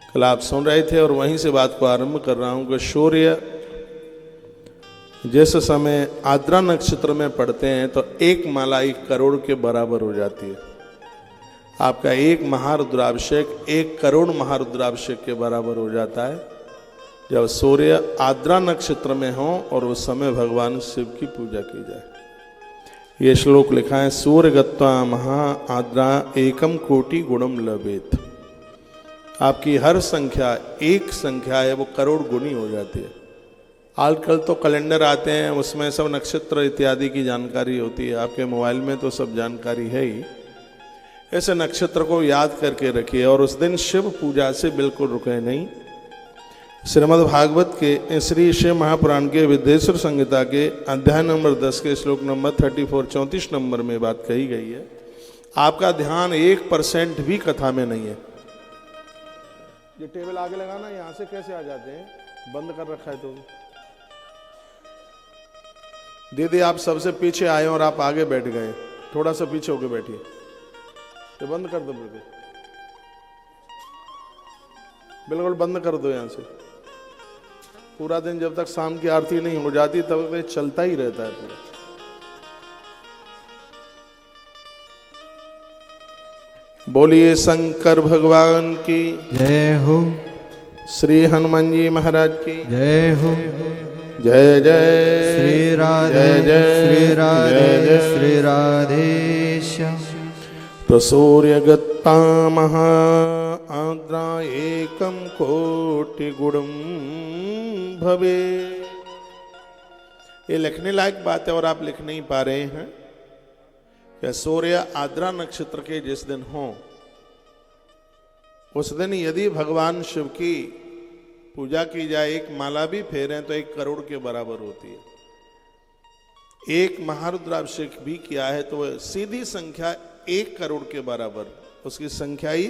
कल आप सुन रहे थे और वहीं से बात को आरंभ कर रहा हूं कि सूर्य जिस समय आद्रा नक्षत्र में पड़ते हैं तो एक माला 1 करोड़ के बराबर हो जाती है। आपका एक महारुद्राभिषेक 1 करोड़ महारुद्राभिषेक के बराबर हो जाता है जब सूर्य आद्रा नक्षत्र में हो और उस समय भगवान शिव की पूजा की जाए। ये श्लोक लिखा है, सूर्य गत्वा महा आद्रा एकम कोटि गुणम लभेत। आपकी हर संख्या एक संख्या है वो करोड़ गुनी हो जाती है। आजकल तो कैलेंडर आते हैं उसमें सब नक्षत्र इत्यादि की जानकारी होती है, आपके मोबाइल में तो सब जानकारी है ही। ऐसे नक्षत्र को याद करके रखिए और उस दिन शिव पूजा से बिल्कुल रुके नहीं। श्रीमद् भागवत के श्री शिव महापुराण के विद्येश्वर संहिता के अध्याय नंबर 10 के श्लोक नंबर 34 नंबर में बात कही गई है। आपका ध्यान 1% भी कथा में नहीं है। ये टेबल आगे लगाना, यहां से कैसे आ जाते हैं, बंद कर रखा है तो। दीदी आप सबसे पीछे आए और आप आगे बैठ गए, थोड़ा सा पीछे होके बैठिए। तो बंद कर दो, बिल्कुल बंद कर दो। यहां से पूरा दिन जब तक शाम की आरती नहीं हो जाती तब तक चलता ही रहता है पूरा। बोलिए शंकर भगवान की जय हो, श्री हनुमान जी महाराज की जय हो। जय जय श्री राधे श्री राधे श्री राधेश्याम। प्रसूर्य गत्ता महा आद्रा एकम कोटि गुणम भवे। ये लिखने लायक बात है और आप लिख नहीं पा रहे हैं कि सूर्य आद्रा नक्षत्र के जिस दिन हो उस दिन यदि भगवान शिव की पूजा की जाए, एक माला भी फेरें तो 1 करोड़ के बराबर होती है। एक महारुद्राभिषेक भी किया है तो सीधी संख्या 1 करोड़ के बराबर, उसकी संख्या ही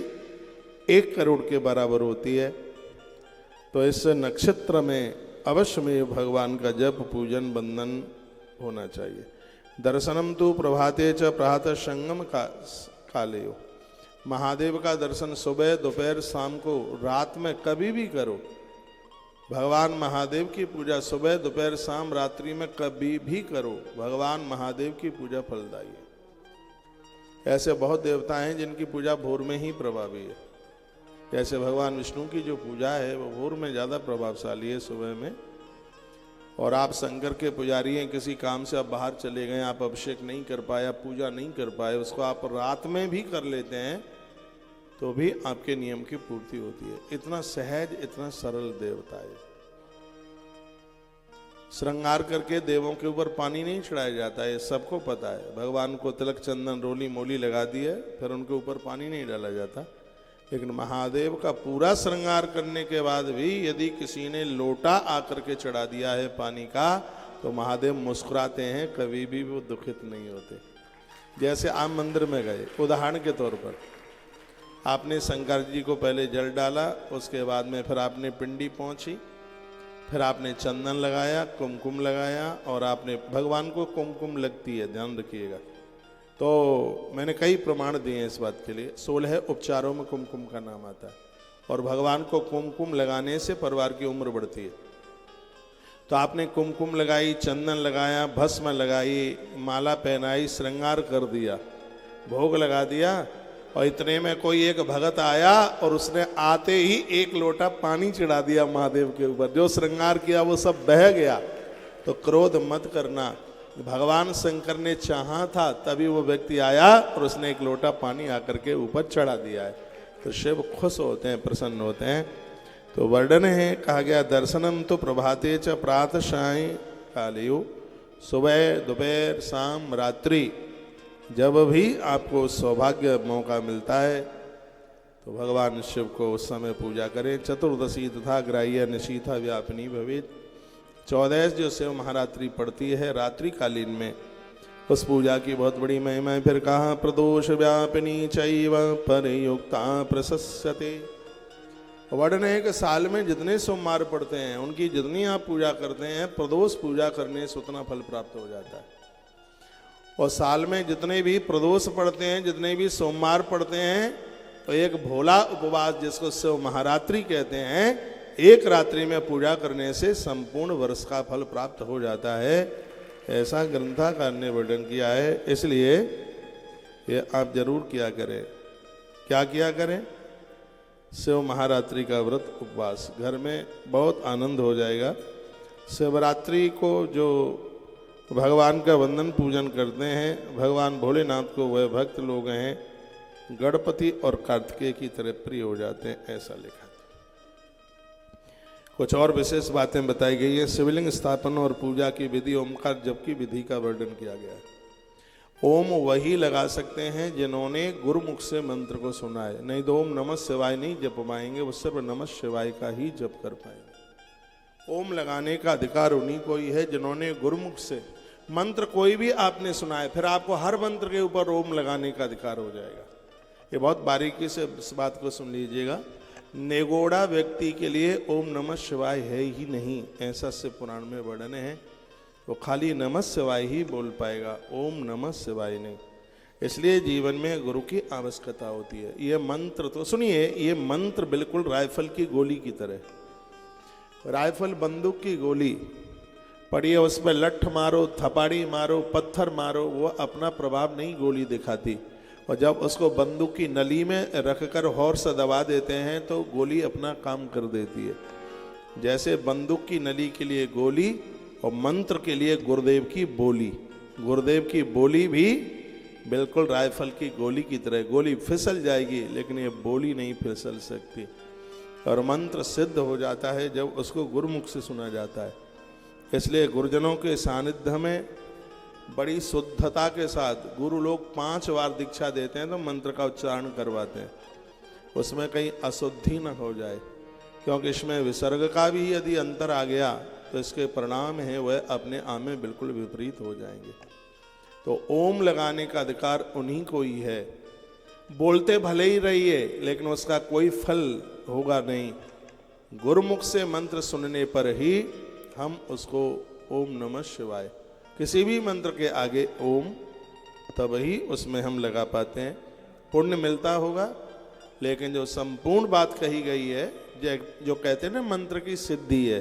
1 करोड़ के बराबर होती है। तो इस नक्षत्र में अवश्य में भगवान का जप पूजन बंदन होना चाहिए। दर्शनम तो प्रभाते च प्रातः संगम का काले हो। महादेव का दर्शन सुबह दोपहर शाम को रात में कभी भी करो। भगवान महादेव की पूजा सुबह दोपहर शाम रात्रि में कभी भी करो। भगवान महादेव की पूजा फलदायी है। ऐसे बहुत देवता हैं जिनकी पूजा भोर में ही प्रभावी है। जैसे भगवान विष्णु की जो पूजा है वो भोर में ज़्यादा प्रभावशाली है, सुबह में। और आप शंकर के पुजारी हैं, किसी काम से आप बाहर चले गए, आप अभिषेक नहीं कर पाए, आप पूजा नहीं कर पाए, उसको आप रात में भी कर लेते हैं तो भी आपके नियम की पूर्ति होती है। इतना सहज, इतना सरल देवता है। श्रृंगार करके देवों के ऊपर पानी नहीं चढ़ाया जाता है, सबको पता है। भगवान को तिलक चंदन रोली मोली लगा दिए फिर उनके ऊपर पानी नहीं डाला जाता। लेकिन महादेव का पूरा श्रृंगार करने के बाद भी यदि किसी ने लोटा आकर के चढ़ा दिया है पानी का तो महादेव मुस्कुराते हैं, कभी भी वो दुखित नहीं होते। जैसे आप मंदिर में गए, उदाहरण के तौर पर आपने शंकर जी को पहले जल डाला, उसके बाद में फिर आपने पिंडी पहुंची, फिर आपने चंदन लगाया, कुमकुम लगाया और आपने भगवान को कुमकुम लगती है, ध्यान रखिएगा। तो मैंने कई प्रमाण दिए हैं इस बात के लिए। 16 उपचारों में कुमकुम का नाम आता है और भगवान को कुमकुम लगाने से परिवार की उम्र बढ़ती है। तो आपने कुमकुम लगाई, चंदन लगाया, भस्म लगाई, माला पहनाई, श्रृंगार कर दिया, भोग लगा दिया और इतने में कोई एक भगत आया और उसने आते ही 1 लोटा पानी चढ़ा दिया महादेव के ऊपर। जो श्रृंगार किया वो सब बह गया। तो क्रोध मत करना। भगवान शंकर ने चाहा था तभी वो व्यक्ति आया और उसने 1 लोटा पानी आकर के ऊपर चढ़ा दिया है। तो शिव खुश होते हैं, प्रसन्न होते हैं। तो वर्णन है, कहा गया दर्शनम तो प्रभाते च प्रातः साय कालयो। सुबह दोपहर शाम रात्रि जब भी आपको सौभाग्य मौका मिलता है तो भगवान शिव को उस समय पूजा करें। चतुर्दशी तथा ग्राह्य निशीथा व्यापिनी भवेत। 14 जो शिव महारात्रि पड़ती है रात्रि कालीन में, उस पूजा की बहुत बड़ी महिमा है। फिर कहा प्रदोष व्यापिनी चैव परयुक्ता प्रशस्यते। वर्णन है कि साल में जितने सोमवार पड़ते हैं उनकी जितनी आप पूजा करते हैं, प्रदोष पूजा करने से उतना फल प्राप्त हो जाता है। और साल में जितने भी प्रदोष पड़ते हैं, जितने भी सोमवार पड़ते हैं, और एक भोला उपवास जिसको शिव महारात्रि कहते हैं, एक रात्रि में पूजा करने से संपूर्ण वर्ष का फल प्राप्त हो जाता है, ऐसा ग्रंथकार ने वर्णन किया है। इसलिए ये आप जरूर किया करें। क्या किया करें? शिव महारात्रि का व्रत उपवास, घर में बहुत आनंद हो जाएगा। शिवरात्रि को जो भगवान का वंदन पूजन करते हैं, भगवान भोलेनाथ को वह भक्त लोग हैं गणपति और कार्तिकेय की तरह प्रिय हो जाते हैं, ऐसा लिखा है। कुछ और विशेष बातें बताई गई है। शिवलिंग स्थापन और पूजा की विधि, ओमकार जप की विधि का वर्णन किया गया है। ओम वही लगा सकते हैं जिन्होंने गुरुमुख से मंत्र को सुना है, नहीं तो ओम नमः शिवाय नहीं जप पाएंगे, वो सिर्फ नमः शिवाय का ही जप कर पाएंगे। ओम लगाने का अधिकार उन्हीं को ही है जिन्होंने गुरुमुख से मंत्र कोई भी आपने सुना है, फिर आपको हर मंत्र के ऊपर ओम लगाने का अधिकार हो जाएगा। ये बहुत बारीकी से इस बात को सुन लीजिएगा। निगोड़ा व्यक्ति के लिए ओम नमः शिवाय है ही नहीं, ऐसा शिव पुराण में वर्णन है। वो खाली नमः शिवाय ही बोल पाएगा, ओम नमः शिवाय नहीं। इसलिए जीवन में गुरु की आवश्यकता होती है। ये मंत्र तो सुनिए, ये मंत्र बिल्कुल राइफल की गोली की तरह। राइफल बंदूक की गोली पड़ी है, उस पर लठ मारो, थपाड़ी मारो, पत्थर मारो, वो अपना प्रभाव नहीं गोली दिखाती। और जब उसको बंदूक की नली में रखकर हॉर्स दबा देते हैं तो गोली अपना काम कर देती है। जैसे बंदूक की नली के लिए गोली और मंत्र के लिए गुरुदेव की बोली। गुरुदेव की बोली भी बिल्कुल राइफल की गोली की तरह, गोली फिसल जाएगी लेकिन ये बोली नहीं फिसल सकती। और मंत्र सिद्ध हो जाता है जब उसको गुरुमुख से सुना जाता है। इसलिए गुरुजनों के सानिध्य में बड़ी शुद्धता के साथ गुरु लोग 5 बार दीक्षा देते हैं तो मंत्र का उच्चारण करवाते हैं, उसमें कहीं अशुद्धि न हो जाए, क्योंकि इसमें विसर्ग का भी यदि अंतर आ गया तो इसके परिणाम हैं वह अपने आप में बिल्कुल विपरीत हो जाएंगे। तो ओम लगाने का अधिकार उन्हीं को ही है। बोलते भले ही रहिए लेकिन उसका कोई फल होगा नहीं। गुरुमुख से मंत्र सुनने पर ही हम उसको ओम नमः शिवाय, किसी भी मंत्र के आगे ओम, तब ही उसमें हम लगा पाते हैं, पुण्य मिलता होगा। लेकिन जो संपूर्ण बात कही गई है, जो कहते हैं ना मंत्र की सिद्धि है,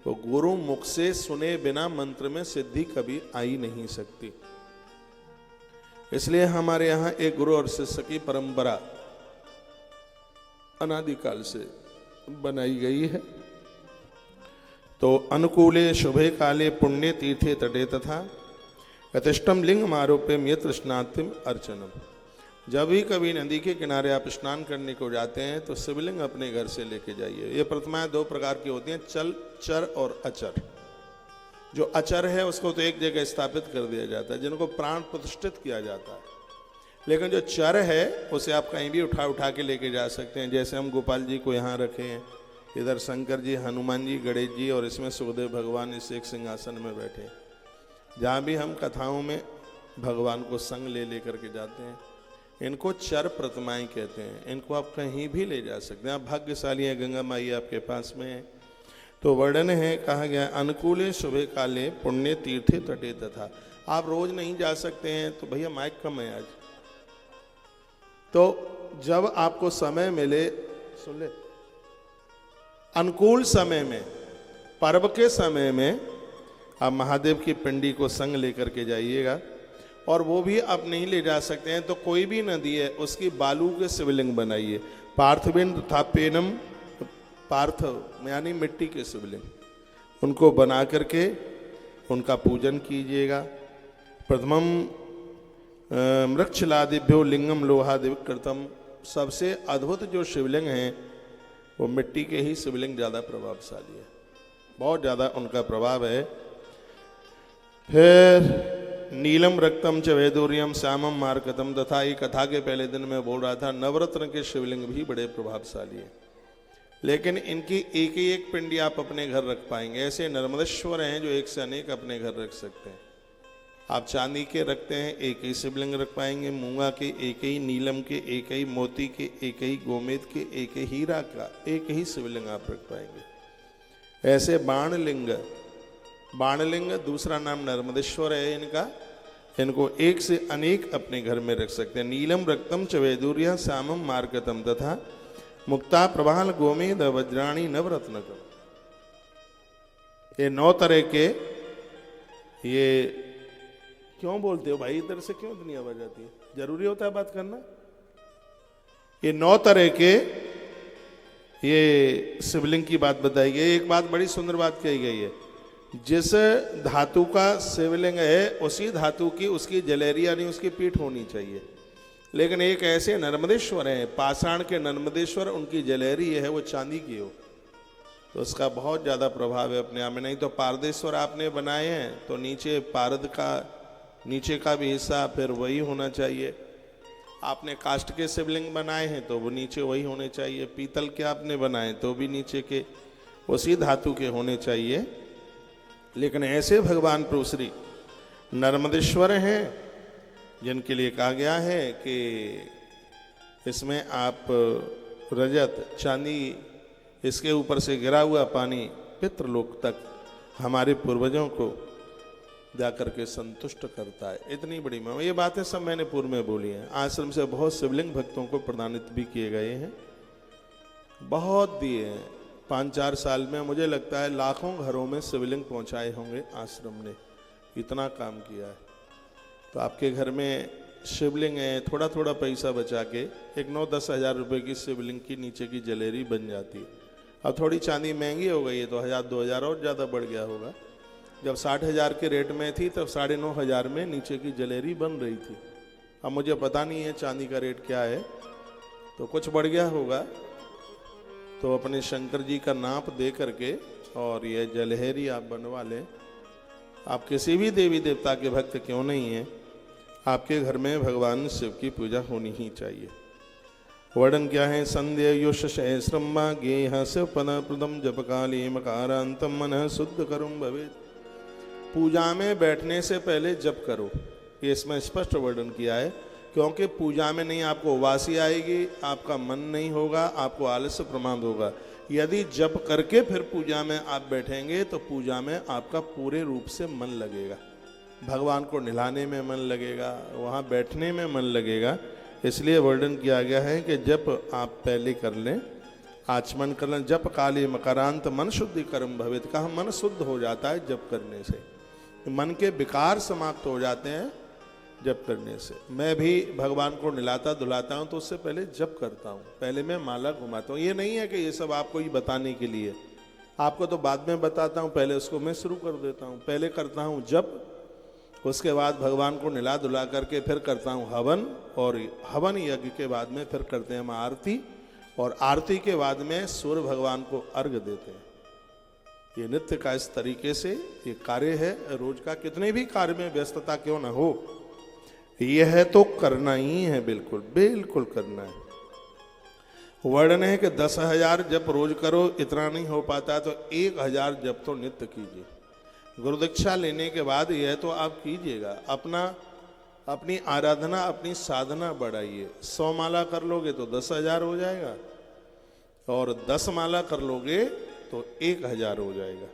तो गुरु मुख से सुने बिना मंत्र में सिद्धि कभी आ ही नहीं सकती। इसलिए हमारे यहाँ एक गुरु और शिष्य की परंपरा अनादिकाल से बनाई गई है। तो अनुकूले शुभे काले पुण्य तीर्थे तटे तथा यतिष्ठम लिंग आरोप्यम ये तृष्णातिम अर्चनम। जब भी कभी नदी के किनारे आप स्नान करने को जाते हैं तो शिवलिंग अपने घर से लेके जाइए। ये प्रतिमाएं 2 प्रकार की होती हैं, चर और अचर। जो अचर है उसको तो एक जगह स्थापित कर दिया जाता है, जिनको प्राण प्रतिष्ठित किया जाता है। लेकिन जो चर है उसे आप कहीं भी उठा के लेके जा सकते हैं। जैसे हम गोपाल जी को यहाँ रखे हैं, इधर शंकर जी, हनुमान जी, गणेश जी और इसमें सुखदेव भगवान इस एक सिंहासन में बैठे। जहाँ भी हम कथाओं में भगवान को संग ले लेकर के जाते हैं, इनको चर प्रतिमाएं कहते हैं। इनको आप कहीं भी ले जा सकते हैं। आप भाग्यशाली हैं, गंगा माई आपके पास में है। तो वर्णन है, कहा गया अनुकूले शुभे काले पुण्य तीर्थे तटे तथा। आप रोज नहीं जा सकते हैं तो भैया माइक कम है आज, तो जब आपको समय मिले सुन ले, अनुकूल समय में, पर्व के समय में आप महादेव की पिंडी को संग लेकर के जाइएगा। और वो भी आप नहीं ले जा सकते हैं तो कोई भी नदी है उसकी बालू के शिवलिंग बनाइए। पार्थिवेन तथा पेनम, पार्थ यानी मिट्टी के शिवलिंग, उनको बना करके उनका पूजन कीजिएगा। प्रथमम मृक्षलादिभ्यो लिंगम लोहादिव कृतम। सबसे अद्भुत जो शिवलिंग हैं वो मिट्टी के ही शिवलिंग ज़्यादा प्रभावशाली है, बहुत ज़्यादा उनका प्रभाव है। फिर नीलम रक्तम च वैदूर्यम श्यामम मार्कतम, तथा ये कथा के पहले दिन में बोल रहा था, नवरत्न के शिवलिंग भी बड़े प्रभावशाली है। लेकिन इनकी एक ही एक पिंडी आप अपने घर रख पाएंगे। ऐसे नर्मदेश्वर हैं जो एक से अनेक अपने घर रख सकते हैं। आप चांदी के रखते हैं, एक ही शिवलिंग रख पाएंगे। मूंगा के एक ही, नीलम के एक ही, मोती के एक ही, गोमेद के एक ही, हीरा का एक ही शिवलिंग आप रख पाएंगे। ऐसे बाणलिंग, बाणलिंग दूसरा नाम नर्मदेश्वर है इनका। इनको एक से अनेक अपने घर में रख सकते हैं। नीलम रक्तम च वैदूर्य श्यामम मार्गतम तथा मुक्ता प्रभाल गोमेद वज्राणी नवरत्नकम। ये 9 तरह के, ये क्यों बोलते हो भाई, इधर से क्यों इतनी आवाज आती है, जरूरी होता है बात करना। ये 9 तरह के ये शिवलिंग की बात बताई गई। एक बात बड़ी सुंदर बात कही गई है, जिस धातु का शिवलिंग है उसी धातु की उसकी जलेरी यानी उसकी पीठ होनी चाहिए। लेकिन एक ऐसे नर्मदेश्वर हैं, पाषाण के नर्मदेश्वर, उनकी जलेरी है वो चांदी की हो, तो उसका बहुत ज़्यादा प्रभाव है अपने आप में। नहीं तो पारदेश्वर आपने बनाए हैं तो नीचे पारद का नीचे का भी हिस्सा फिर वही होना चाहिए। आपने काष्ठ के शिवलिंग बनाए हैं तो वो नीचे वही होने चाहिए। पीतल के आपने बनाए तो भी नीचे के उसी धातु के होने चाहिए। लेकिन ऐसे भगवान प्रभु श्री नर्मदेश्वर हैं जिनके लिए कहा गया है कि इसमें आप रजत चांदी, इसके ऊपर से गिरा हुआ पानी पितृलोक तक हमारे पूर्वजों को जाकर के संतुष्ट करता है। इतनी बड़ी महिमा, ये बातें सब मैंने पूर्व में बोली हैं। आश्रम से बहुत शिवलिंग भक्तों को प्रदानित भी किए गए हैं, बहुत दिए हैं। 5-4 साल में मुझे लगता है लाखों घरों में शिवलिंग पहुंचाए होंगे आश्रम ने, इतना काम किया है। तो आपके घर में शिवलिंग है, थोड़ा थोड़ा पैसा बचा के एक 9-10 हज़ार रुपये की शिवलिंग की नीचे की जलेरी बन जाती है। अब थोड़ी चांदी महंगी हो गई है तो 1000-2000 और ज़्यादा बढ़ गया होगा। जब 60,000 के रेट में थी तब 9,500 में नीचे की जलेरी बन रही थी। अब मुझे पता नहीं है चांदी का रेट क्या है, तो कुछ बढ़ गया होगा। तो अपने शंकर जी का नाप दे करके और ये जलहरी आप बनवा लें। आप किसी भी देवी देवता के भक्त क्यों नहीं हैं, आपके घर में भगवान शिव की पूजा होनी ही चाहिए। वर्णन क्या है, संध्या युष सहस्रमा गेह शिव पद प्रदम जप काली मकारांतम मन शुद्ध करुम भवेत्। पूजा में बैठने से पहले जप करो, ये इसमें स्पष्ट वर्णन किया है। क्योंकि पूजा में नहीं आपको उबासी आएगी, आपका मन नहीं होगा, आपको आलस्य प्रमाद होगा। यदि जप करके फिर पूजा में आप बैठेंगे तो पूजा में आपका पूरे रूप से मन लगेगा, भगवान को निलाने में मन लगेगा, वहाँ बैठने में मन लगेगा। इसलिए वर्णन किया गया है कि जप आप पहले कर लें, आचमन कर लें। जप काली मकरांत मन शुद्धि कर्म भवेत्। कहा मन शुद्ध हो जाता है जप करने से, मन के विकार समाप्त हो जाते हैं जप करने से। मैं भी भगवान को निलाता धुलाता हूँ तो उससे पहले जप करता हूँ, पहले मैं माला घुमाता हूँ। ये नहीं है कि ये सब आपको ही बताने के लिए, आपको तो बाद में बताता हूँ, पहले उसको मैं शुरू कर देता हूँ। पहले करता हूँ जप, उसके बाद भगवान को निला धुला करके फिर करता हूँ हवन, और हवन यज्ञ के बाद में फिर करते हैं हम आरती, और आरती के बाद में सूर्य भगवान को अर्घ देते हैं। ये नित्य का इस तरीके से ये कार्य है रोज का। कितने भी कार्य में व्यस्तता क्यों ना हो, यह तो करना ही है, बिल्कुल बिल्कुल करना है। वर्णन है कि 10,000 जप रोज करो, इतना नहीं हो पाता तो 1,000 जप तो नित्य कीजिए। गुरुदीक्षा लेने के बाद यह तो आप कीजिएगा, अपनी आराधना अपनी साधना बढ़ाइए। 100 माला कर लोगे तो 10,000 हो जाएगा, और 10 माला कर लोगे तो 1,000 हो जाएगा।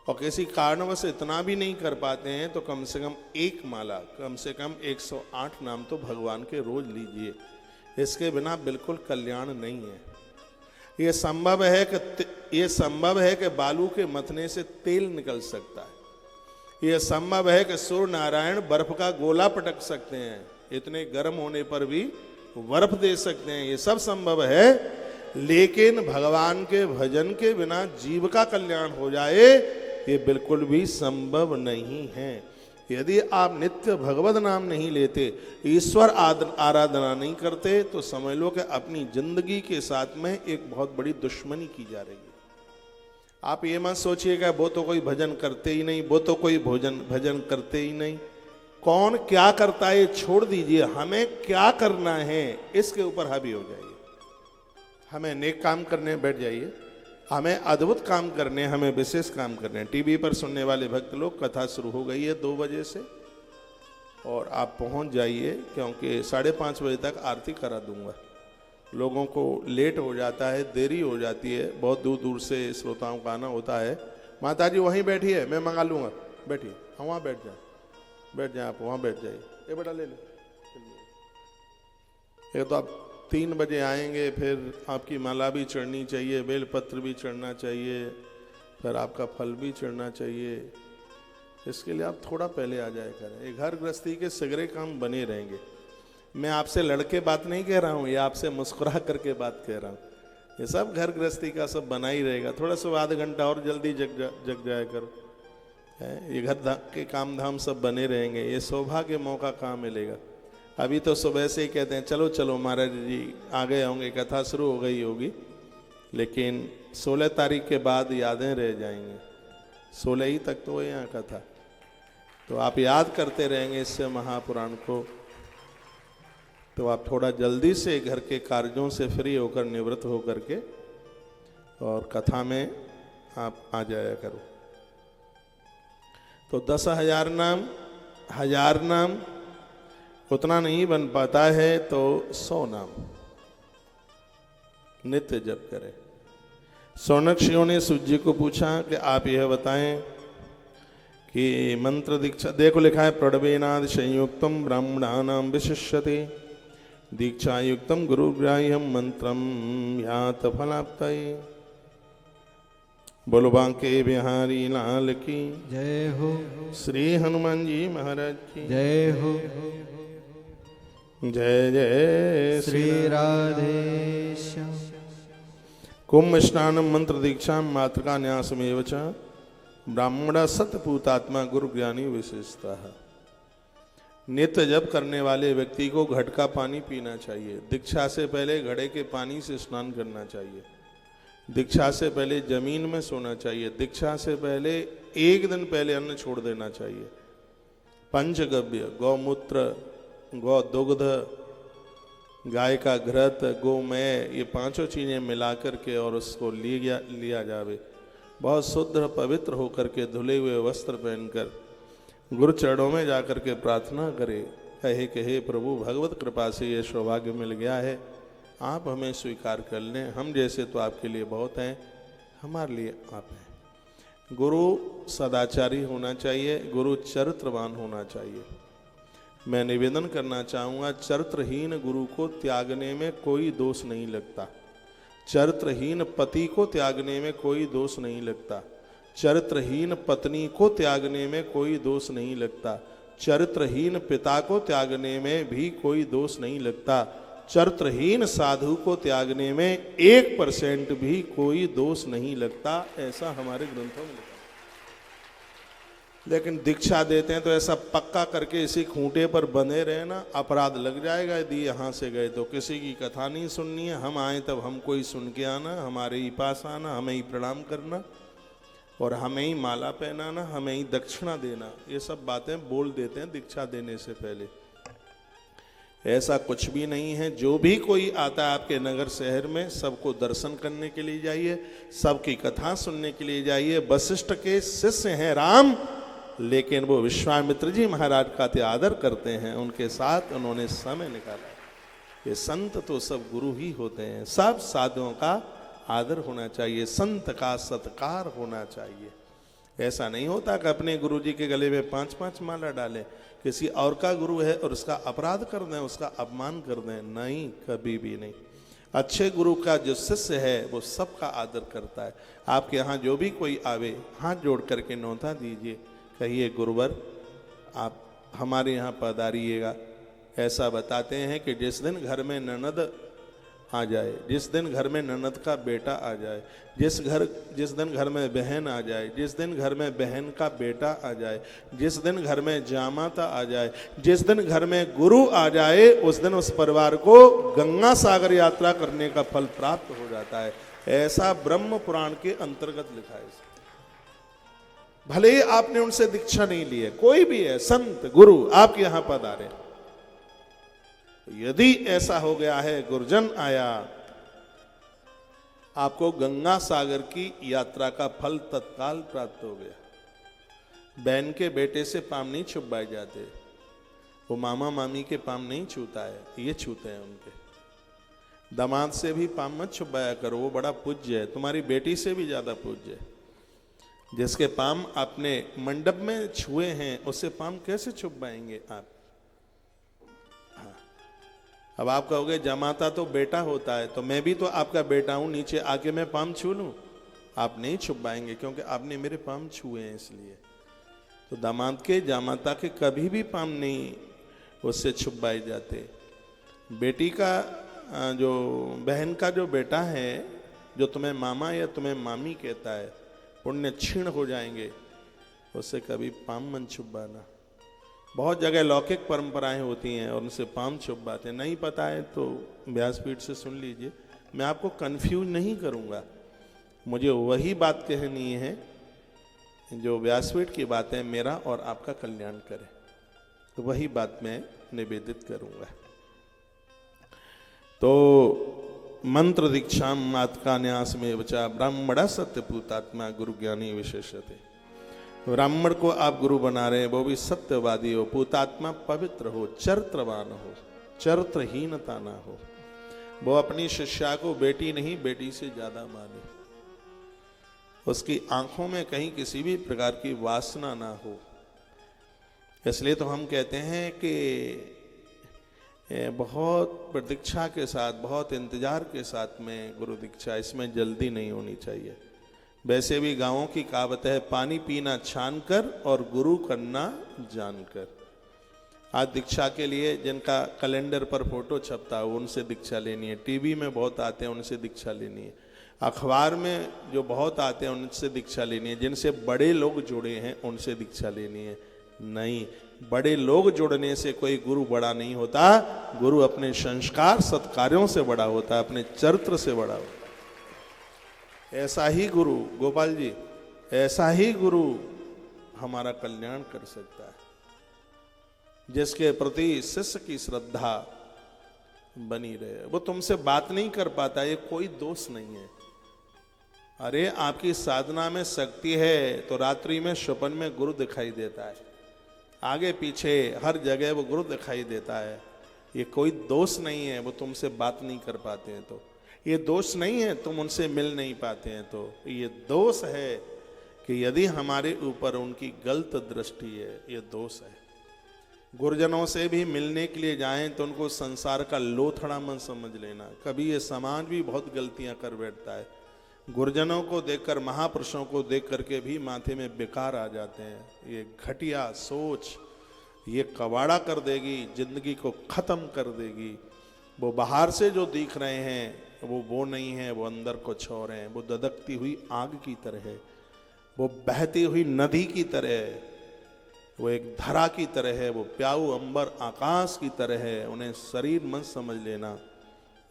और किसी कारणवश इतना भी नहीं कर पाते हैं तो कम से कम 1 माला, कम से कम 108 नाम तो भगवान के रोज लीजिए। इसके बिना बिल्कुल कल्याण नहीं है। ये संभव है कि बालू के मथने से तेल निकल सकता है। यह संभव है कि सूर्य नारायण बर्फ का गोला पटक सकते हैं, इतने गर्म होने पर भी बर्फ दे सकते हैं, ये सब संभव है। लेकिन भगवान के भजन के बिना जीव का कल्याण हो जाए ये बिल्कुल भी संभव नहीं है। यदि आप नित्य भगवत नाम नहीं लेते, ईश्वर आराधना नहीं करते, तो समझ लो कि अपनी जिंदगी के साथ में एक बहुत बड़ी दुश्मनी की जा रही है। आप ये मत सोचिएगा वो तो कोई भजन करते ही नहीं, वो तो कोई भजन करते ही नहीं। कौन क्या करता है छोड़ दीजिए, हमें क्या करना है इसके ऊपर हावी हो जाइए। हमें नेक काम करने बैठ जाइए, हमें अद्भुत काम करने, हमें विशेष काम करने। टीवी पर सुनने वाले भक्त लोग, कथा शुरू हो गई है 2 बजे से, और आप पहुंच जाइए क्योंकि 5:30 बजे तक आरती करा दूंगा। लोगों को लेट हो जाता है, देरी हो जाती है, बहुत दूर दूर से श्रोताओं का आना होता है। माता जी वहीं बैठी है, मैं मंगा लूँगा, बैठिए, हम वहाँ बैठ जाए। बैठ जाए, आप वहाँ बैठ जाइए। ये बेटा ले लो। ये तो आप 3 बजे आएंगे, फिर आपकी माला भी चढ़नी चाहिए, बेलपत्र भी चढ़ना चाहिए, फिर आपका फल भी चढ़ना चाहिए। इसके लिए आप थोड़ा पहले आ जाया करें। ये घर गृहस्थी के सगरे काम बने रहेंगे। मैं आपसे लड़के बात नहीं कह रहा हूँ, ये आपसे मुस्कुरा करके बात कह रहा हूँ। ये सब घर गृहस्थी का सब बना ही रहेगा। थोड़ा सा आधा घंटा और जल्दी जग जाया करो। ये घर के काम धाम सब बने रहेंगे। ये सौभाग्य मौका कहाँ मिलेगा। अभी तो सुबह से ही कहते हैं चलो चलो महाराज जी आ गए होंगे, कथा शुरू हो गई होगी, लेकिन 16 तारीख के बाद यादें रह जाएंगी। 16 ही तक तो यहाँ कथा, तो आप याद करते रहेंगे इससे महापुराण को। तो आप थोड़ा जल्दी से घर के कार्यों से फ्री होकर, निवृत्त होकर के और कथा में आप आ जाया करो। तो 10,000 नाम, 1000 नाम उतना नहीं बन पाता है, तो 100 नाम नित्य जप करें। सौनक्षियों ने सूर्य जी को पूछा कि आप यह बताएं कि मंत्र दीक्षा, देखो लिखा है प्रणवेनाद संयुक्तम ब्राह्मणानाम विशिष्यते दीक्षा युक्तम गुरुग्राह्यम मंत्रम यात फलाप्तये। बोलो बांके बिहारी लाल की जय हो। श्री हनुमान जी महाराज की जय हो। जय जय श्री राधेश्याम। कुंभ स्नानम मंत्र दीक्षा मातृका न्यासमेव च ब्राह्मण सतपूतात्मा गुरु ज्ञानी विशेषता। नित्य जप करने वाले व्यक्ति को घट का पानी पीना चाहिए। दीक्षा से पहले घड़े के पानी से स्नान करना चाहिए। दीक्षा से पहले जमीन में सोना चाहिए। दीक्षा से पहले 1 दिन पहले अन्न छोड़ देना चाहिए। पंचगव्य, गौमूत्र, गौ दुग्ध, गाय का घृत, गोमय, ये 5 चीजें मिलाकर के और उसको लिया जावे। बहुत शुद्ध पवित्र होकर के धुले हुए वस्त्र पहनकर गुरु चरणों में जाकर के प्रार्थना करे, कहे कि हे प्रभु भगवत कृपा से ये सौभाग्य मिल गया है, आप हमें स्वीकार कर लें। हम जैसे तो आपके लिए बहुत हैं, हमारे लिए आप हैं। गुरु सदाचारी होना चाहिए, गुरु चरित्रवान होना चाहिए। मैं निवेदन करना चाहूँगा, चरित्रहीन गुरु को त्यागने में कोई दोष नहीं लगता। चरित्रहीन पति को त्यागने में कोई दोष नहीं लगता। चरित्रहीन पत्नी को त्यागने में कोई दोष नहीं लगता। चरित्रहीन पिता को त्यागने में भी कोई दोष नहीं लगता। चरित्रहीन साधु को त्यागने में 1% भी कोई दोष नहीं लगता, ऐसा हमारे ग्रंथों में लिखा। लेकिन दीक्षा देते हैं तो ऐसा पक्का करके इसी खूंटे पर बंधे रहे ना, अपराध लग जाएगा यदि यहाँ से गए तो। किसी की कथा नहीं सुननी है, हम आए तब हमको ही सुन के आना, हमारे ही पास आना, हमें ही प्रणाम करना और हमें ही माला पहनाना, हमें ही दक्षिणा देना। ये सब बातें बोल देते हैं दीक्षा देने से पहले। ऐसा कुछ भी नहीं है। जो भी कोई आता है आपके नगर शहर में, सबको दर्शन करने के लिए जाइए, सबकी कथा सुनने के लिए जाइए। वशिष्ठ के शिष्य हैं राम, लेकिन वो विश्वामित्र जी महाराज का आदर करते हैं, उनके साथ उन्होंने समय निकाला। ये संत तो सब गुरु ही होते हैं। सब साधुओं का आदर होना चाहिए, संत का सत्कार होना चाहिए। ऐसा नहीं होता कि अपने गुरु जी के गले में 5-5 माला डालें, किसी और का गुरु है और उसका अपराध कर दें, उसका अपमान कर दें। नहीं, कभी भी नहीं। अच्छे गुरु का जो शिष्य है वो सबका आदर करता है। आपके यहाँ जो भी कोई आवे, हाथ जोड़ करके न्योता दीजिए, कहिए गुरुवर आप हमारे यहाँ पधारिएगा। ऐसा बताते हैं कि जिस दिन घर में ननद आ जाए, जिस दिन घर में ननद का बेटा आ जाए, जिस दिन घर में बहन आ जाए, जिस दिन घर में बहन का बेटा आ जाए, जिस दिन घर में जामाता आ जाए, जिस दिन घर में गुरु आ जाए, उस दिन उस परिवार को गंगा सागर यात्रा करने का फल प्राप्त हो जाता है। ऐसा ब्रह्म पुराण के अंतर्गत लिखा है। भले ही आपने उनसे दीक्षा नहीं ली है, कोई भी है संत गुरु आपके यहां पधारे, यदि ऐसा हो गया है गुरुजन आया, आपको गंगा सागर की यात्रा का फल तत्काल प्राप्त हो गया। बहन के बेटे से पाम नहीं छुपाए जाते, वो मामा मामी के पाम नहीं छूता है, ये छूते हैं उनके। दामाद से भी पाम मत छुपाया करो, वो बड़ा पूज्य है, तुम्हारी बेटी से भी ज्यादा पूज्य है। जिसके पाम आपने मंडप में छुए हैं उससे पाम कैसे छुपाएंगे आप? हाँ। अब आप कहोगे जमाता तो बेटा होता है, तो मैं भी तो आपका बेटा हूं, नीचे आके मैं पाम छू लूं? आप नहीं छुपाएंगे क्योंकि आपने मेरे पाम छुए हैं इसलिए। तो दामाद के जामाता के कभी भी पाम नहीं उससे छुपाए जाते। बेटी का जो बहन का जो बेटा है, जो तुम्हें मामा या तुम्हें मामी कहता है, पुण्य क्षीण हो जाएंगे, उससे कभी पाम मन छुपाना। बहुत जगह लौकिक परंपराएं होती हैं और उनसे पाम छुपाते हैं। नहीं पता है तो व्यासपीठ से सुन लीजिए, मैं आपको कंफ्यूज नहीं करूंगा। मुझे वही बात कहनी है जो व्यासपीठ की बातें मेरा और आपका कल्याण करे, तो वही बात मैं निवेदित करूंगा। तो मंत्र दीक्षा मात का न्यास में बचा ब्राह्मण सत्यपूतात्मा गुरु ज्ञानी विशेषते। ब्राह्मण को आप गुरु बना रहे हैं, वो भी सत्यवादी हो, पूतात्मा पवित्र हो, चरित्रवान हो, चरित्रहीनता ना हो। वो अपनी शिष्या को बेटी नहीं बेटी से ज्यादा माने, उसकी आंखों में कहीं किसी भी प्रकार की वासना ना हो। इसलिए तो हम कहते हैं कि बहुत प्रतीक्षा के साथ, बहुत इंतजार के साथ में गुरु दीक्षा, इसमें जल्दी नहीं होनी चाहिए। वैसे भी गांवों की कहावत है, पानी पीना छान कर और गुरु करना जानकर। आज दीक्षा के लिए जिनका कैलेंडर पर फोटो छपता है उनसे दीक्षा लेनी है, टीवी में बहुत आते हैं उनसे दीक्षा लेनी है, अखबार में जो बहुत आते हैं उनसे दीक्षा लेनी है, जिनसे बड़े लोग जुड़े हैं उनसे दीक्षा लेनी है। नहीं, बड़े लोग जुड़ने से कोई गुरु बड़ा नहीं होता। गुरु अपने संस्कार सत्कार्यों से बड़ा होता है, अपने चरित्र से बड़ा होता है। ऐसा ही गुरु, गोपाल जी, ऐसा ही गुरु हमारा कल्याण कर सकता है, जिसके प्रति शिष्य की श्रद्धा बनी रहे। वो तुमसे बात नहीं कर पाता, ये कोई दोष नहीं है। अरे आपकी साधना में शक्ति है तो रात्रि में स्वप्न में गुरु दिखाई देता है, आगे पीछे हर जगह वो गुरु दिखाई देता है। ये कोई दोष नहीं है वो तुमसे बात नहीं कर पाते हैं तो, ये दोष नहीं है तुम उनसे मिल नहीं पाते हैं तो, ये दोष है कि यदि हमारे ऊपर उनकी गलत दृष्टि है, ये दोष है। गुरुजनों से भी मिलने के लिए जाएं तो उनको संसार का लोथड़ा मत समझ लेना। कभी ये समाज भी बहुत गलतियां कर बैठता है, गुरुजनों को देखकर, महापुरुषों को देख करके भी माथे में बेकार आ जाते हैं। ये घटिया सोच ये कबाड़ा कर देगी, जिंदगी को खत्म कर देगी। वो बाहर से जो दिख रहे हैं वो नहीं है, वो अंदर कुछ और हैं। वो ददकती हुई आग की तरह है, वो बहती हुई नदी की तरह है, वो एक धरा की तरह है, वो प्याऊ अंबर आकाश की तरह है। उन्हें शरीर मत समझ लेना।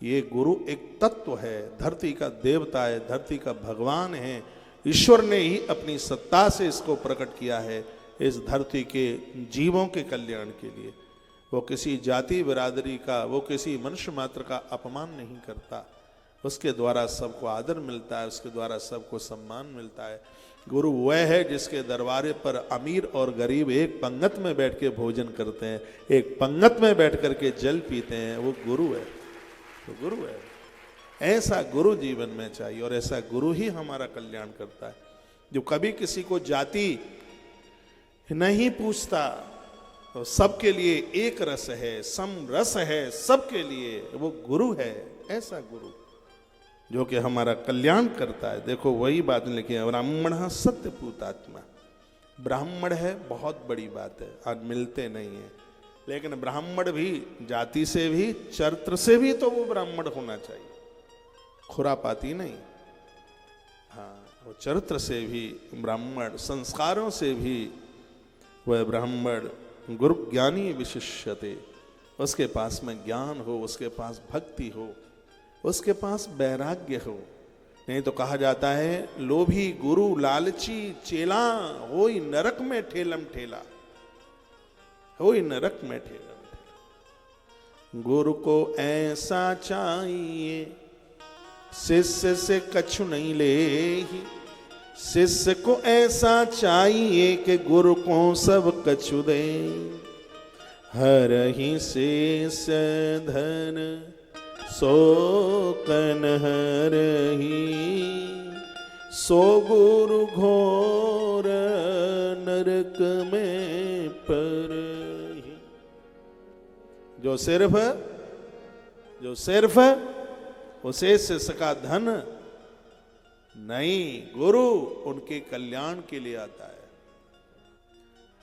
ये गुरु एक तत्व है, धरती का देवता है, धरती का भगवान है। ईश्वर ने ही अपनी सत्ता से इसको प्रकट किया है इस धरती के जीवों के कल्याण के लिए। वो किसी जाति बिरादरी का, वो किसी मनुष्य मात्र का अपमान नहीं करता। उसके द्वारा सबको आदर मिलता है, उसके द्वारा सबको सम्मान मिलता है। गुरु वह है जिसके दरबारे पर अमीर और गरीब एक पंगत में बैठ के भोजन करते हैं, एक पंगत में बैठ करके जल पीते हैं। वो गुरु है, तो गुरु है। ऐसा गुरु जीवन में चाहिए और ऐसा गुरु ही हमारा कल्याण करता है, जो कभी किसी को जाति नहीं पूछता, तो सबके लिए एक रस है, सम रस है सबके लिए, वो गुरु है। ऐसा गुरु जो कि हमारा कल्याण करता है। देखो वही बात लिखी है, ब्राह्मण सत्यपूतात्मा। ब्राह्मण है बहुत बड़ी बात है, आज मिलते नहीं है, लेकिन ब्राह्मण भी जाति से भी चरित्र से भी तो वो ब्राह्मण होना चाहिए, खुरापाती नहीं। हाँ, वो चरित्र से भी ब्राह्मण, संस्कारों से भी वह ब्राह्मण। गुरु ज्ञानी विशिष्यते, उसके पास में ज्ञान हो, उसके पास भक्ति हो, उसके पास वैराग्य हो। नहीं तो कहा जाता है, लोभी गुरु लालची चेला, होई नरक में ठेलम ठेला, होई नरक में ठेलम ठेला। गुरु को ऐसा चाहिए शिष्य से कछु नहीं ले, शिष्य को ऐसा चाहिए कि गुरु को सब कछु दे। हर ही शेष धन सो कन हर ही, सो गुरु घोर नरक में पर। जो सिर्फ उसे शिष्य का धन नहीं, गुरु उनके कल्याण के लिए आता है।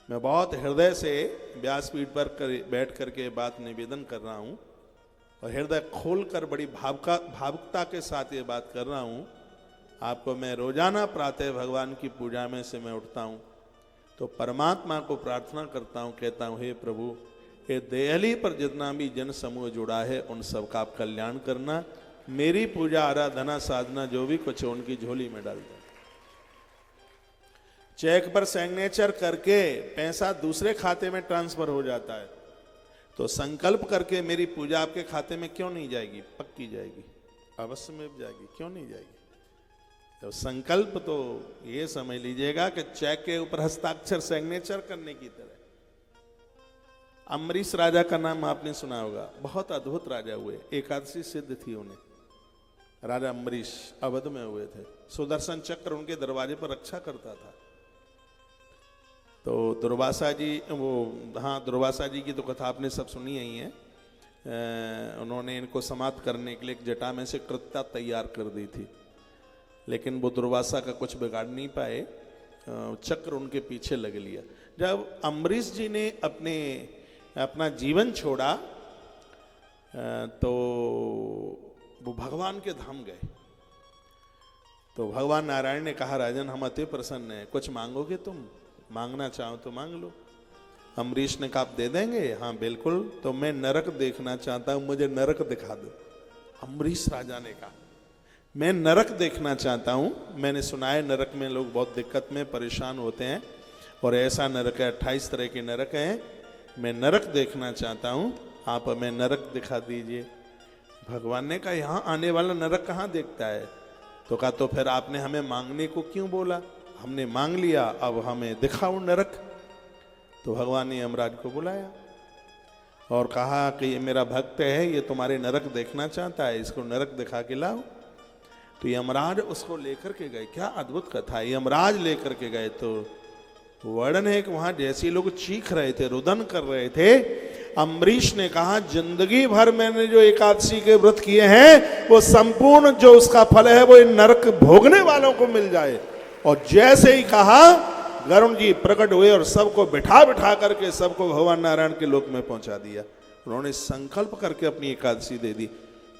मैं बहुत हृदय से व्यासपीठ पर बैठ करके बात निवेदन कर रहा हूं और हृदय खोलकर बड़ी भावुकता के साथ ये बात कर रहा हूं। आपको मैं रोजाना प्रातः भगवान की पूजा में से मैं उठता हूं तो परमात्मा को प्रार्थना करता हूं, कहता हूं हे प्रभु, ये देहली पर जितना भी जन समूह जुड़ा है उन सबका आप कल्याण करना, मेरी पूजा आराधना साधना जो भी कुछ है उनकी झोली में डाल दो। चेक पर सिग्नेचर करके पैसा दूसरे खाते में ट्रांसफर हो जाता है, तो संकल्प करके मेरी पूजा आपके खाते में क्यों नहीं जाएगी? पक्की जाएगी, अवश्य में जाएगी, क्यों नहीं जाएगी? तो संकल्प तो ये समझ लीजिएगा कि चेक के ऊपर हस्ताक्षर सिग्नेचर करने की तरह। अम्बरीश राजा का नाम आपने सुना होगा, बहुत अद्भुत राजा हुए, एकादशी सिद्ध थी उन्हें। राजा अम्बरीश अवध में हुए थे, सुदर्शन चक्र उनके दरवाजे पर रक्षा करता था। तो दुर्वासा जी, दुर्वासा जी की तो कथा आपने सब सुनी ही है। उन्होंने इनको समाप्त करने के लिए एक जटा में से कृत्या तैयार कर दी थी, लेकिन वो दुर्वासा का कुछ बिगाड़ नहीं पाए, चक्र उनके पीछे लग लिया। जब अम्बरीश जी ने अपना जीवन छोड़ा तो वो भगवान के धाम गए। तो भगवान नारायण ने कहा, राजन हम अति प्रसन्न हैं, कुछ मांगोगे तुम? मांगना चाहो तो मांग लो। अम्बरीश ने कहा आप दे देंगे? हाँ बिल्कुल। तो मैं नरक देखना चाहता हूं, मुझे नरक दिखा दो। अम्बरीश राजा ने कहा मैं नरक देखना चाहता हूं, मैंने सुना है नरक में लोग बहुत दिक्कत में परेशान होते हैं और ऐसा नरक है, 28 तरह के नरक हैं, मैं नरक देखना चाहता हूं, आप हमें नरक दिखा दीजिए। भगवान ने कहा यहाँ आने वाला नरक कहाँ देखता है? तो कहा तो फिर आपने हमें मांगने को क्यों बोला? हमने मांग लिया, अब हमें दिखाओ नरक। तो भगवान ने यमराज को बुलाया और कहा कि ये मेरा भक्त है, ये तुम्हारे नरक देखना चाहता है, इसको नरक दिखा के लाओ। तो यमराज उसको लेकर के गए। क्या अद्भुत कथा है। यमराज लेकर के गए तो वर्णन है कि वहां जैसे लोग चीख रहे थे, रुदन कर रहे थे, अम्बरीश ने कहा जिंदगी भर मैंने जो एकादशी के व्रत किए हैं वो संपूर्ण जो उसका फल है वो इन नरक भोगने वालों को मिल जाए। और जैसे ही कहा वरुण जी प्रकट हुए और सबको बिठा बिठा करके सबको भगवान नारायण के लोक में पहुंचा दिया। उन्होंने संकल्प करके अपनी एकादशी दे दी।